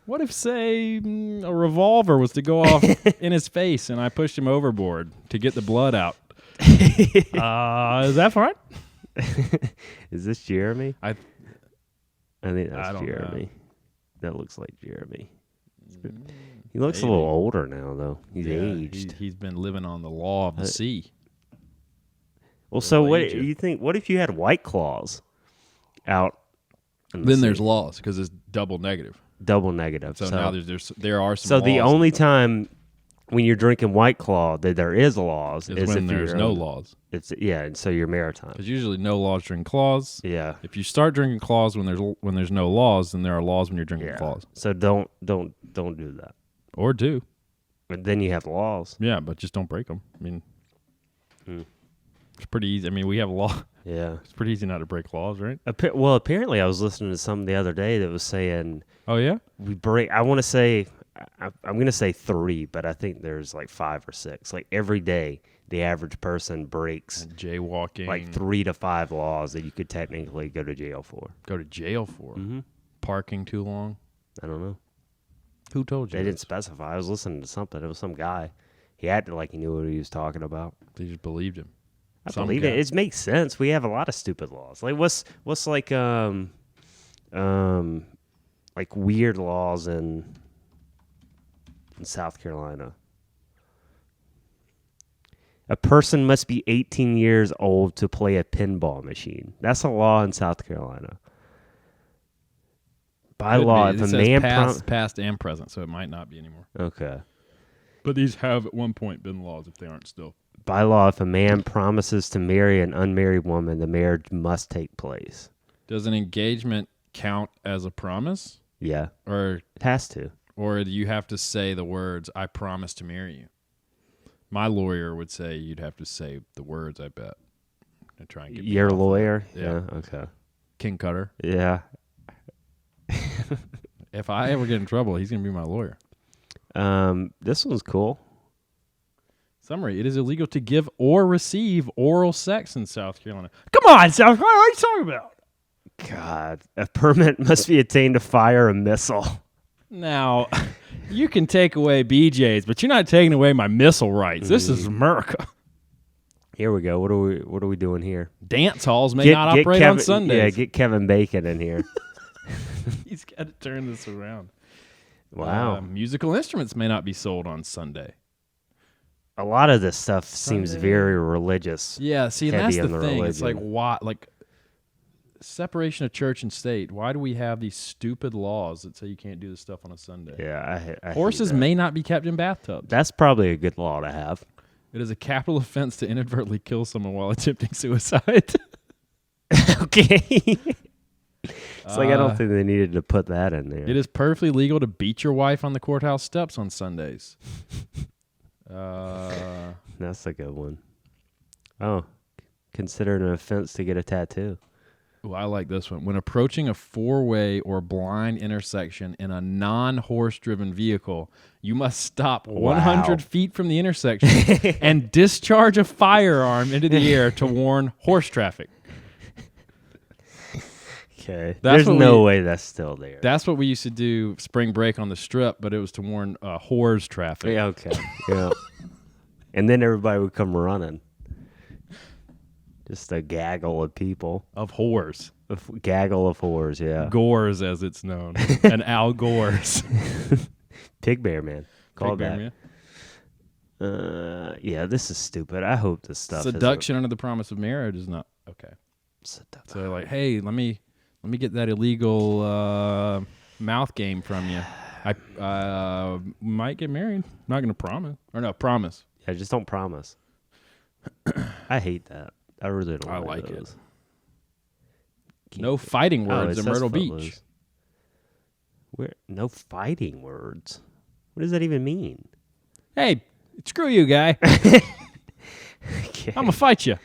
What if, say, a revolver was to go off in his face and I pushed him overboard to get the blood out? Is that fine? Is this Jeremy? I think that's don't Jeremy. That looks like Jeremy. He looks a little older now, though. He's aged. He's been living on the law of the sea. Well, so what age you think? What if you had White Claws out Then there's laws because it's double negative. double negative. So now there are some. So laws the only time when you're drinking White Claw that there is laws is is when if there's no laws. It's and so you're maritime. Because usually no laws during claws. Yeah. If you start drinking claws when there's no laws, then there are laws when you're drinking Yeah. claws. So don't do that. Or do. But then you have laws. Yeah, but just don't break them. I mean, it's pretty easy. I mean, we have a law. Yeah. It's pretty easy not to break laws, right? Well, apparently I was listening to something the other day that was saying Oh yeah. we break. I want to say I'm going to say 3, but I think there's like 5 or 6. Like every day, the average person breaks And jaywalking. like 3 to 5 laws that you could technically go to jail for. Go to jail for. Mm-hmm. Parking too long. I don't know. Who told you? They didn't this? specify. I was listening to something. It was some guy. He acted like he knew what he was talking about. They just believed him. I Some believe guy. it. It makes sense. We have a lot of stupid laws. Like what's like weird laws in South Carolina. A person must be 18 years old to play a pinball machine. That's a law in South Carolina. By Could law, be. if It a says man past and present, so it might not be anymore. okay. But these have at one point been laws if they aren't still. By law, if a man promises to marry an unmarried woman, the marriage must take place. Does an engagement count as a promise, Yeah, or it has to. do you have to say the words "I promise to marry you"? My lawyer would say you'd have to say the words. I bet. To try and get me Your off of lawyer? that. Yeah. Okay. King Cutter. Yeah. If I ever get in trouble, he's gonna be my lawyer. This one's cool. Summary: it is illegal to give or receive oral sex in South Carolina. Come on, South Carolina, what are you talking about? God, a permit must be obtained to fire a missile. Now, you can take away BJ's, but you're not taking away my missile rights. This is America. Here we go. What are we doing here? Dance halls may not operate Kevin, on Sundays. Yeah, get Kevin Bacon in here. He's got to turn this around. Wow. Musical instruments may not be sold on Sunday. A lot of this stuff seems Sunday. very religious. Yeah, see, and Heavy that's on the the thing. It's like, religion. why? Like, separation of church and state. Why do we have these stupid laws that say you can't do this stuff on a Sunday? Yeah, I hate Horses that. may not be kept in bathtubs. That's probably a good law to have. It is a capital offense to inadvertently kill someone while attempting suicide. Okay. It's like I don't think they needed to put that in there. It is perfectly legal to beat your wife on the courthouse steps on Sundays. That's a good one. Oh, consider it an offense to get a tattoo. Ooh, I like this one. When approaching a four-way or blind intersection in a non-horse-driven vehicle, you must stop 100 feet from the intersection and discharge a firearm into the air to warn horse traffic. Okay. That's There's what no way that's still there. That's what we used to do spring break on the Strip, but it was to warn whores traffic. Yeah, okay. Yeah. And then everybody would come running. Just a gaggle of people. Of whores. A gaggle of whores, yeah. Gores, as it's known. And Al Gore's. Pig Bear Man. Call Big Bear back. Man. Yeah, this is stupid. I hope this stuff Seduction under the promise of marriage is not okay. Seduction. So they're like, hey, let me get that illegal mouth game from you. I might get married. Not gonna promise. Or no, promise. Yeah, just don't promise. I hate that. I really don't I like it. those. No fighting words it in says Myrtle Beach. Footloose. Where? No fighting words. What does that even mean? Hey, screw you, guy. Okay. I'm gonna fight you.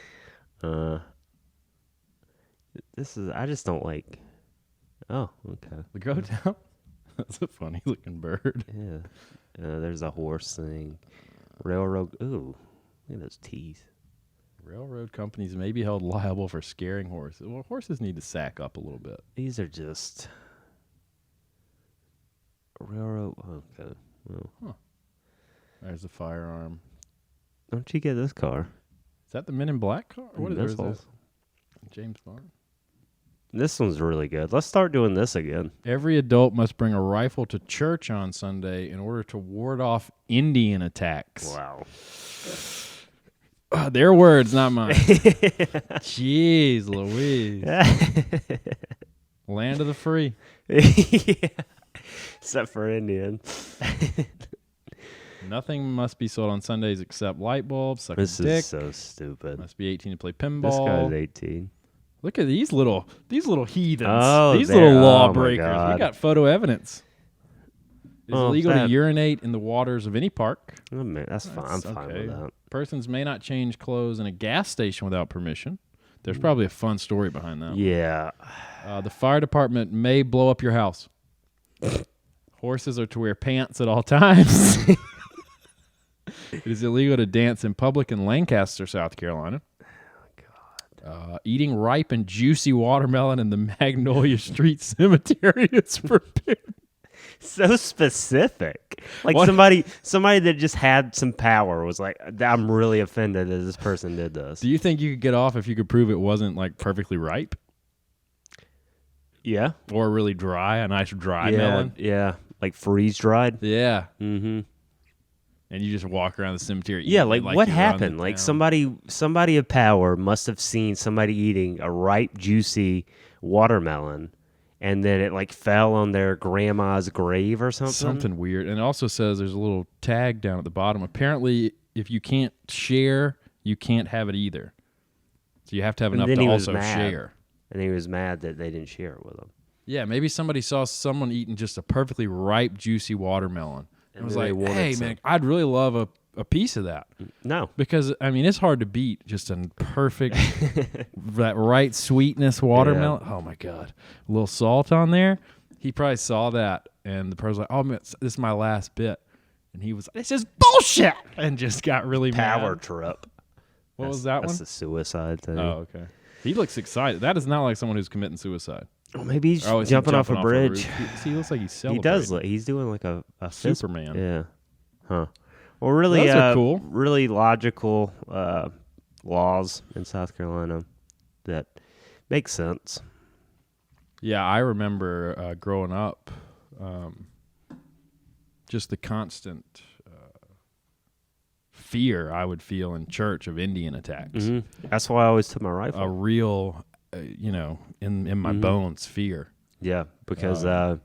This is. I just don't like. Oh, okay. The go down. That's a funny looking bird. Yeah. There's a horse thing. Railroad. Ooh, look at those teeth. Railroad companies may be held liable for scaring horses. Well, horses need to sack up a little bit. These are just railroad. Okay. Well, There's a firearm. don't you get this car? Is that the Men in Black car? Or what is Missiles. that? James Bond. This one's really good. Let's start doing this again. Every adult must bring a rifle to church on Sunday in order to ward off Indian attacks. Wow. Their words, not mine. Jeez Louise. Land of the free. Yeah. Except for Indians. Nothing must be sold on Sundays except light bulbs. Suck This a dick. is so stupid. Must be 18 to play This pinball. guy's 18. Look at these little heathens. Oh, these they're- little oh my lawbreakers. We God. got photo evidence. It's Oh, illegal to that- urinate in the waters of any park. Oh, man, that's fine. I'm fine okay. with that. Persons may not change clothes in a gas station without permission. There's probably a fun story behind that. Yeah. The fire department may blow up your house. Horses are to wear pants at all times. It is illegal to dance in public in Lancaster, South Carolina. Eating ripe and juicy watermelon in the Magnolia Street Cemetery is forbidden. So specific. Like What? somebody that just had some power was like, I'm really offended that this person did this. Do you think you could get off if you could prove it wasn't like perfectly ripe Yeah. or really dry, a nice dry Yeah. melon? Yeah. Like freeze dried. Yeah. Mm-hmm. And you just walk around the cemetery. Yeah, eating it like you what run the happened? Like town. somebody of power must have seen somebody eating a ripe, juicy watermelon, and then it like fell on their grandma's grave or something. Something weird. And it also says there's a little tag down at the bottom. Apparently, if you can't share, you can't have it either. So you have to have And enough then to he was also mad. share. And he was mad that they didn't share it with him. Yeah, maybe somebody saw someone eating just a perfectly ripe, juicy watermelon. And was then they like, wanted hey, some. man, I'd really love a piece of that. No. Because, I mean, it's hard to beat just a perfect, that right sweetness watermelon. Oh, my God. A little salt on there. He probably saw that, and the person's like, oh, man, this is my last bit. And he was like, this is bullshit, and just got really Power mad. trip. What was that That's one? the suicide thing. Oh, okay. He looks excited. That is not like someone who's committing suicide. Oh, maybe he's Oh, is he jumping off a roof? bridge. He looks like he's He celebrating. does. He's doing like a fist- Superman. Yeah. Huh. Well, really, Those are cool. really logical laws in South Carolina that make sense. Yeah, I remember growing up, just the constant fear I would feel in church of Indian attacks. That's why I always took my rifle. A real, in my bones, fear. Yeah, because the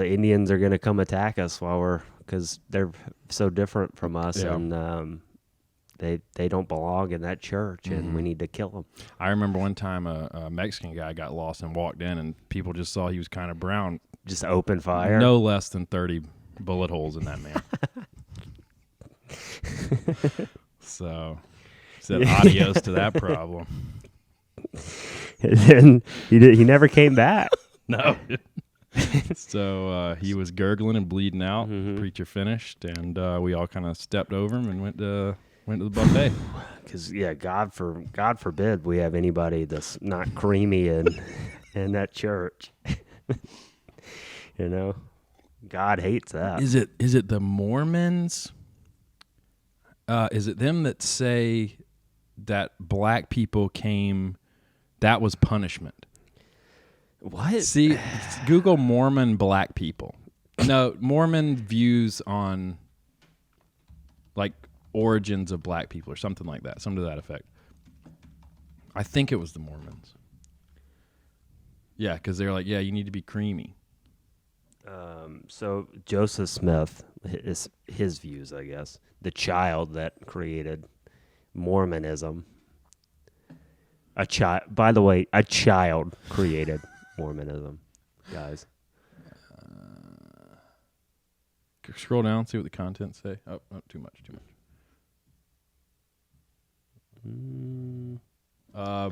Indians are gonna come attack us because they're so different from us, Yeah. and they don't belong in that church, and we need to kill them. I remember one time a Mexican guy got lost and walked in, and people just saw he was kind of brown. Just open fire. No less than 30 bullet holes in that man. So, said adios to that problem. And he never came back. No. So he was gurgling and bleeding out. Preacher finished, and we all kind of stepped over him and went to the buffet. Because God forbid we have anybody that's not creamy in that church. God hates that. Is it the Mormons? Is it them that say that black people came? That was punishment. What? See, Google Mormon black people. No, Mormon views on like origins of black people or something like that, something to that effect. I think it was the Mormons. Yeah, because they're like, yeah, you need to be creamy. So Joseph Smith, his views, I guess, the child that created Mormonism. By the way, a child created Mormonism, guys. Scroll down, see what the contents say. Oh, too much.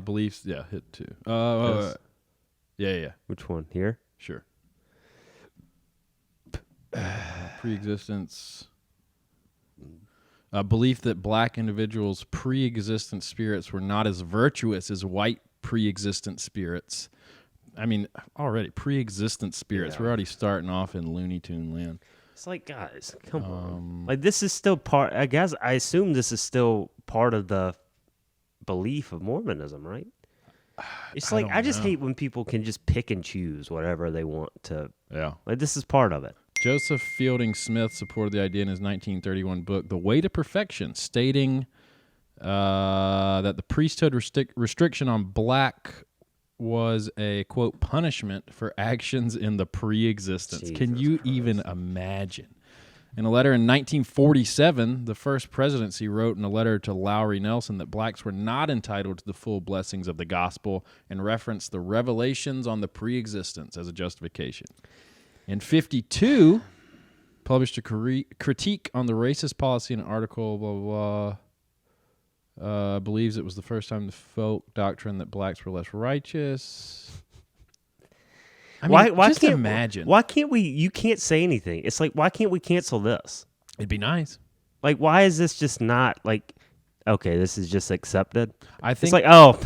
Beliefs, yeah, hit 2. Yes. Yeah. Which one? Here? Sure. Pre-existence. Belief that black individuals' pre-existent spirits were not as virtuous as white pre-existent spirits. I mean, already, pre-existent spirits. Yeah. We're already starting off in Looney Tune land. It's like, guys, come on. Like, this is still part, I assume this is still part of the belief of Mormonism, right? It's like, I just hate when people can just pick and choose whatever they want to. Yeah. Like, this is part of it. Joseph Fielding Smith supported the idea in his 1931 book, The Way to Perfection, stating that the priesthood restriction on black was a, quote, punishment for actions in the pre-existence. Can you even imagine? In a letter in 1947, the first presidency wrote in a letter to Lowry Nelson that blacks were not entitled to the full blessings of the gospel and referenced the revelations on the pre-existence as a justification. In 52, published a critique on the racist policy in an article, blah, blah, blah. Believes it was the first time the folk doctrine that blacks were less righteous. I mean, why just can't, imagine. Why can't we? You can't say anything. It's like, why can't we cancel this? It'd be nice. Like, why is this just not like, okay, this is just accepted? I think it's like, oh,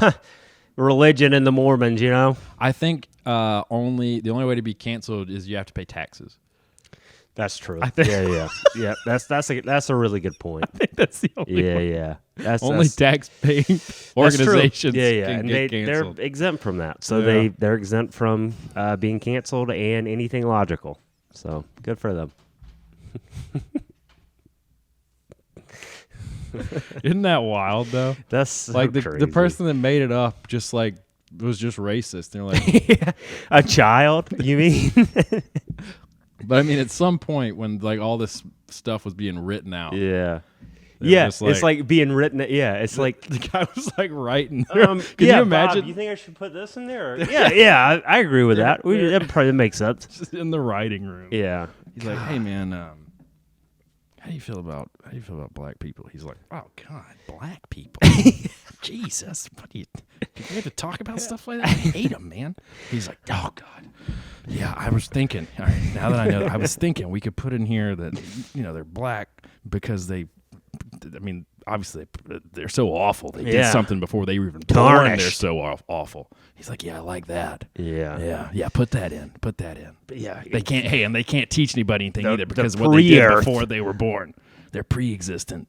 religion and the Mormons, you know? I think the only way to be canceled is you have to pay taxes. That's true. I think, yeah. That's a really good point. I think that's the only one. Yeah. That's only tax-paying organizations yeah. can And get canceled. they're exempt from that. So they're exempt from being canceled and anything logical. So good for them. Isn't that wild, though? That's so like the crazy. person that made it up just like was just racist. They're like a child, you mean? But I mean, at some point when like all this stuff was being written out, Yeah. they were Yeah, just like- it's like being written. Yeah, it's like. the guy was like writing. Can you imagine? Bob, you think I should put this in there? Or? Yeah, I agree with that. That probably makes sense. Just in the writing room. Yeah. He's like, "Hey man, how do you feel about black people?" He's like, "Oh God, black people, Jesus, what do you have to talk about stuff like that? I hate them, man." He's like, "Oh God, yeah, I was thinking. All right, now that I know, I was thinking we could put in here that they're black because I mean, obviously they're so awful. They did something before they were even born. They're so awful." He's like, "Yeah, I like that. Yeah. Put that in. But yeah, they can't. Hey, and they can't teach anybody anything either because of what they did before they were born. They're pre-existent.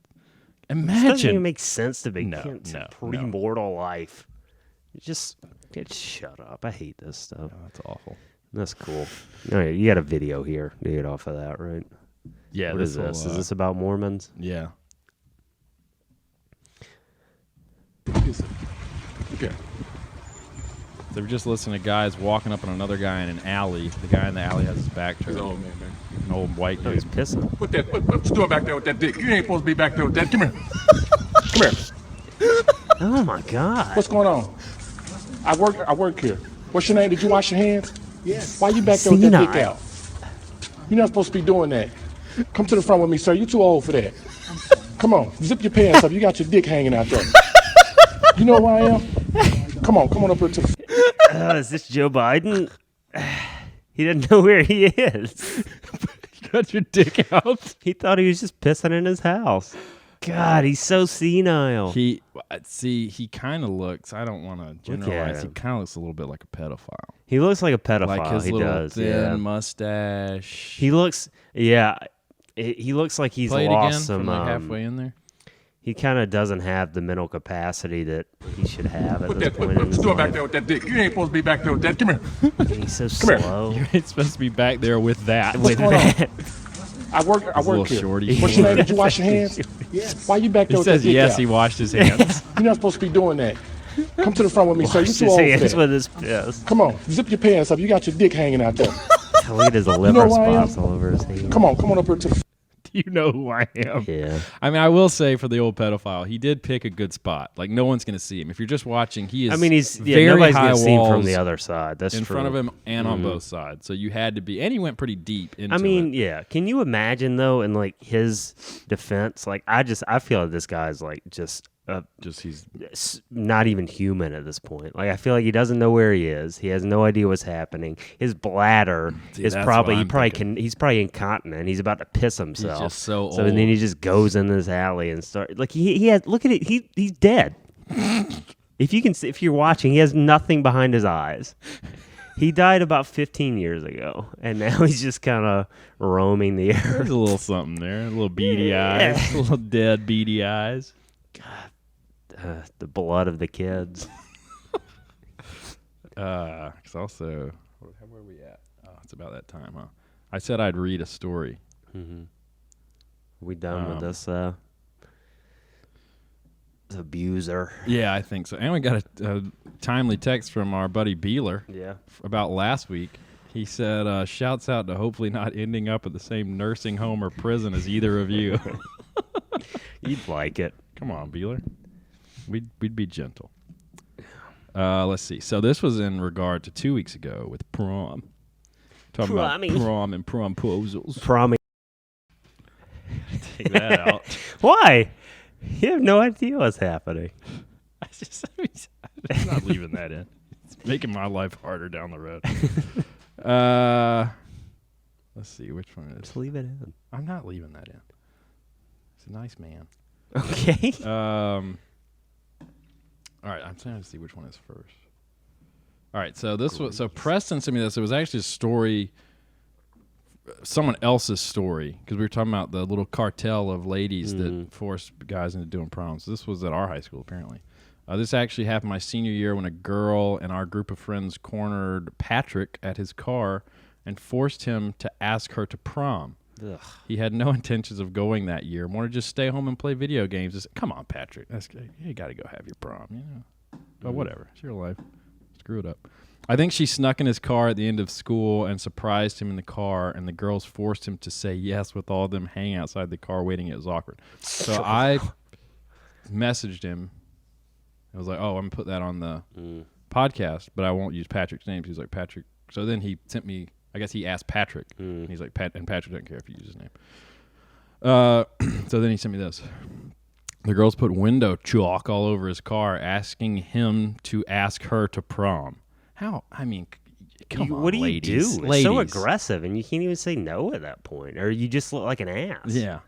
It doesn't even Imagine. make sense to be No. pre-mortal life. Just shut up. I hate this stuff. Oh, that's awful. That's cool. All right, you got a video here to get off of that, right? Yeah. What is this? Is this about Mormons? Yeah. Okay. So we're just listening to guys walking up on another guy in an alley. The guy in the alley has his back to He's her. an old man, man. An old white Oh, he's dude. pissing. What you doing back there with that dick? You ain't supposed to be back there with that. Come here. Come here. Oh my God. What's going on? I work here. What's your name? Did you wash your hands? Yes. Why you back there with that dick Senile. out? You're not supposed to be doing that. Come to the front with me, sir. You're too old for that. Come on. Zip your pants up. You got your dick hanging out there. You know who I am? Come on up here to the... Is this Joe Biden? He doesn't know where he is. Got your dick out. He thought he was just pissing in his house. God, he's so senile. He kind of looks. I don't want to generalize. He him. kind of looks a little bit like a pedophile. He looks like a pedophile. Like his he little does. thin Yeah. mustache. He looks. Yeah. He looks like he's Play it lost again some. from like halfway in there. He kind of doesn't have the mental capacity that he should have at this point in What his you doing back life. there with that dick? You ain't supposed to be back there with that. Come here. He's so here. slow. You ain't supposed to be back there with that. With going on? that. I work little here. shorty. What's your name? Did you wash your hands? Yes. Why you back there He with that says dick yes. out? He washed his hands. You're not supposed to be doing that. Come to the front with me, sir. You're Wash too his old for hands that. with his piss. Come on, zip your pants up. You got your dick hanging out there. Look at his liver who I am? spots all over his hands. Come on up here to the... You know who I am. Yeah. I mean, I will say for the old pedophile, he did pick a good spot. Like no one's going to see him. If you're just watching, he is. I mean, he's very nobody's high gonna see him from walls the other side. That's in true. front of him and on both sides. So you had to be, and he went pretty deep into I mean, it. yeah. Can you imagine though, in like his defense? Like, I feel like this guy's like just he's not even human at this point. Like, I feel like he doesn't know where he is. He has no idea what's happening. His bladder is that's probably what he's probably incontinent. He's about to piss himself. just so So then old. he just goes in this alley and start like he has. Look at it. He's dead. If you're watching, he has nothing behind his eyes. He died about 15 years ago, and now he's just kind of roaming the earth. There's a little something there, a little beady Yeah. eyes, a little dead beady eyes. The blood of the kids. It's also where are we at? Oh, it's about that time, huh? I said I'd read a story. We done with this? abuser. Yeah, I think so. And we got a timely text from our buddy Beeler. Yeah. About last week. He said, shouts out to hopefully not ending up at the same nursing home or prison as either of you. You'd like it. Come on, Beeler. We'd be gentle. Let's see. So this was in regard to 2 weeks ago with prom. Talking about prom and promposals. Prom. Take that out. Why? You have no idea what's happening. I'm not leaving that in. It's making my life harder down the road. Let's see which one it is. Just leave it in. I'm not leaving that in. He's a nice man. Okay. All right, I'm trying to see which one is first. All right, so Preston sent me this. It was actually a story, someone else's story, because we were talking about the little cartel of ladies that forced guys into doing proms. This was at our high school, apparently. This actually happened my senior year when a girl in our group of friends cornered Patrick at his car and forced him to ask her to prom. Ugh. He had no intentions of going that year. Wanted to just stay home and play video games. Just, come on, Patrick. You got to go have your prom, you know. But whatever. It's your life. Screw it up. I think she snuck in his car at the end of school and surprised him in the car, and the girls forced him to say yes with all of them hanging outside the car waiting. It was awkward. So I messaged him. I was like, oh, I'm going to put that on the podcast, but I won't use Patrick's name. He was like, Patrick. So then he sent me, I guess he asked Patrick. And he's like, and Patrick doesn't care if you use his name. So then he sent me this. The girls put window chalk all over his car, asking him to ask her to prom. How? I mean, come on, what do ladies. you do? It's Ladies. so aggressive, and you can't even say no at that point, or you just look like an ass. Yeah.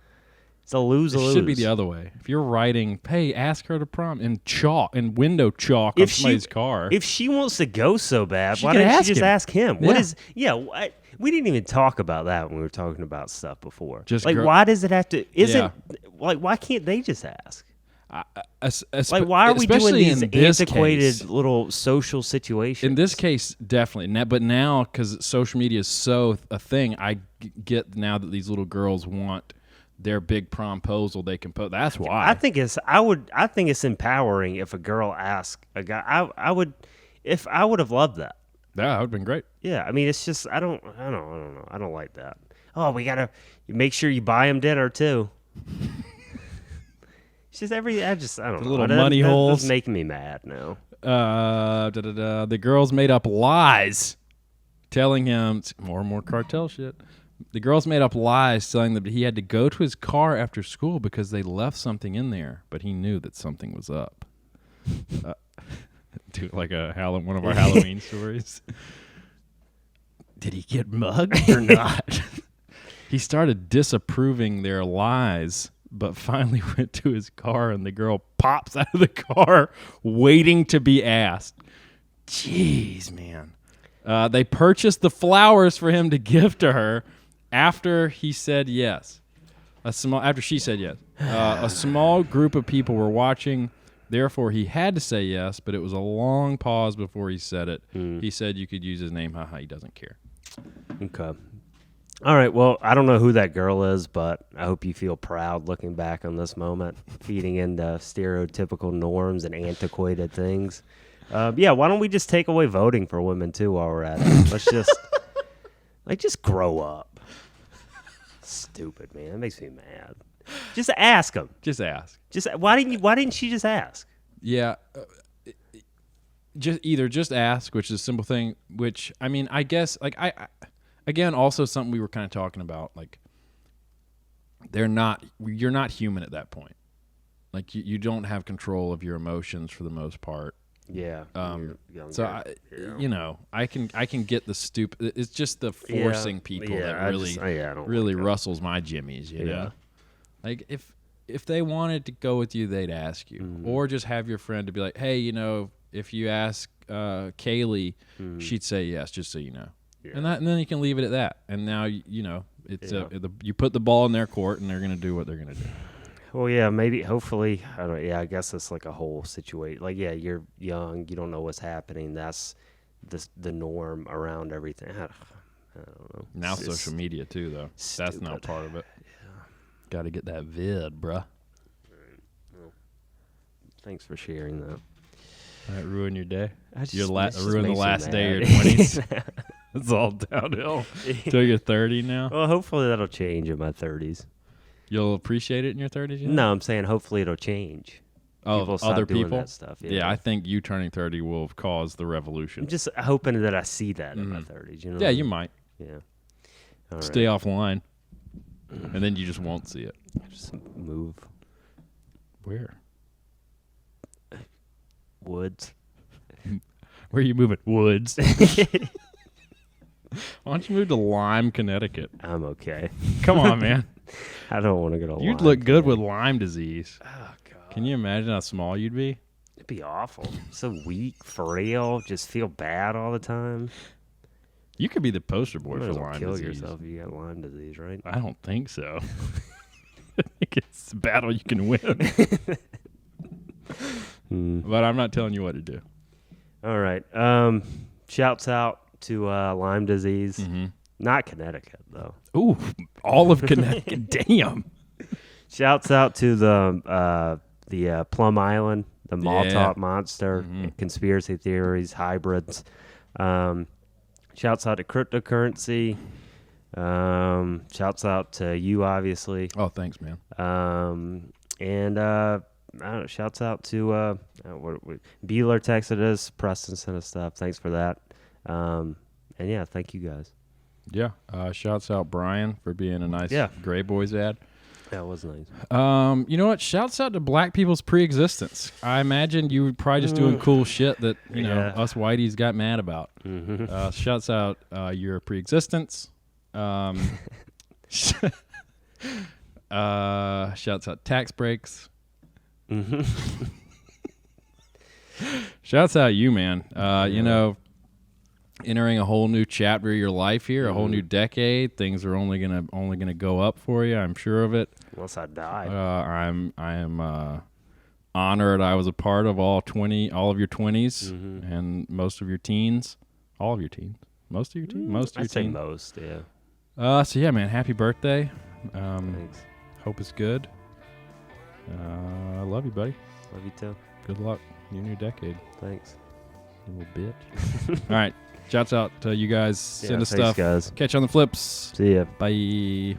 It's a lose-lose. It should be the other way. If you're writing, hey, ask her to prom, and chalk and window chalk on somebody's car. If she wants to go so bad, She why could don't ask she just him. ask him? Yeah. What is? Yeah, we didn't even talk about that when we were talking about stuff before. Just like, why does it have to? Why can't they just ask? Like, why are we doing these antiquated little social situations? In this case, definitely. But now, because social media is so a thing, I get now that these little girls want their big promposal they can put. That's why. I think it's empowering if a girl asks a guy. I would have loved that. Yeah, that would have been great. Yeah, I mean, it's just I don't know. I don't like that. Oh, we gotta make sure you buy him dinner too. It's just I don't know. Little money holes. That's making me mad now. The girls made up lies, telling him more and more cartel shit. The girls made up lies telling them that he had to go to his car after school because they left something in there, but he knew that something was up. Do like one of our Halloween stories. Did he get mugged or not? He started disapproving their lies, but finally went to his car, and the girl pops out of the car waiting to be asked. Jeez, man. They purchased the flowers for him to give to her after he said yes. After she said yes. A small group of people were watching. Therefore, he had to say yes, but it was a long pause before he said it. He said you could use his name. Haha, he doesn't care. Okay. All right. Well, I don't know who that girl is, but I hope you feel proud looking back on this moment, feeding into stereotypical norms and antiquated things. Yeah, why don't we just take away voting for women too while we're at it? Let's just grow up. Stupid, man. That makes me mad. Just ask them. Just ask. Why didn't she just ask? Yeah. Just ask, which is a simple thing, which, I mean, I guess, like, again, also something we were kind of talking about, like, you're not human at that point. Like, you don't have control of your emotions for the most part. Yeah. So I can get the stupid. It's just the forcing people that really rustles my jimmies. You know, like if they wanted to go with you, they'd ask you, or just have your friend to be like, hey, you know, if you ask Kaylee, she'd say yes, just so you know. Yeah. And then you can leave it at that. And now you know it's you put the ball in their court, and they're going to do what they're going to do. Well, yeah, maybe, hopefully, I don't. Yeah, I guess it's like a whole situation. Like, yeah, you're young, you don't know what's happening. That's the norm around everything. I don't know. Now social media too, though. Stupid. That's not part of it. Yeah. Got to get that vid, bruh. Well, Thanks for sharing that. That ruin your day. It's Ruin just the makes me last day of your mad. 20s. It's all downhill till you're 30 now. Well, hopefully that'll change in my 30s. You'll appreciate it in your 30s. You know? No, I'm saying hopefully it'll change. Oh, People stop other doing people. that stuff. Yeah, I think you turning 30 will cause the revolution. I'm just hoping that I see that in my 30s. You know? Yeah, you might Yeah. All right. stay offline, and then you just won't see it. Just move. Where? Woods. Where are you moving? Woods. Why don't you move to Lyme, Connecticut? I'm okay. Come on, man. I don't want to go to You'd Lyme, look good Connecticut. with Lyme disease. Oh, God. Can you imagine how small you'd be? It'd be awful. So weak, frail, just feel bad all the time. You could be the poster boy You might for as well Lyme kill disease. yourself if you got Lyme disease, right? I don't think so. I think it's a battle you can win. But I'm not telling you what to do. All right. Shouts out to Lyme disease. Not Connecticut, though. Ooh, all of Connecticut. Damn. Shouts out to the Plum Island, the Maltop monster, conspiracy theories, hybrids. Shouts out to cryptocurrency. Shouts out to you, obviously. Oh, thanks, man. And I don't know, shouts out to Beeler texted us, Preston sent us stuff. Thanks for that. And yeah, thank you guys. Yeah. Shouts out Brian for being a nice Greyboys ad. That was nice. You know what? Shouts out to black people's pre-existence. I imagine you were probably just doing cool shit that us whiteys got mad about. Shouts out your pre-existence. Shouts out tax breaks. Shouts out you, man. You know, entering a whole new chapter of your life here, a whole new decade. Things are only gonna go up for you. I'm sure of it. Unless I die. I am honored I was a part of all of your 20s and most of your teens. All of your teens. Most of your teens. Most of your I'd say teens. most, yeah. So yeah, man. Happy birthday. Thanks. Hope it's good. I love you, buddy. Love you too. Good luck in your decade. Thanks. You little bitch. All right. Shouts out to you guys. Send us thanks, stuff. guys. Catch you on the flips. See ya. Bye.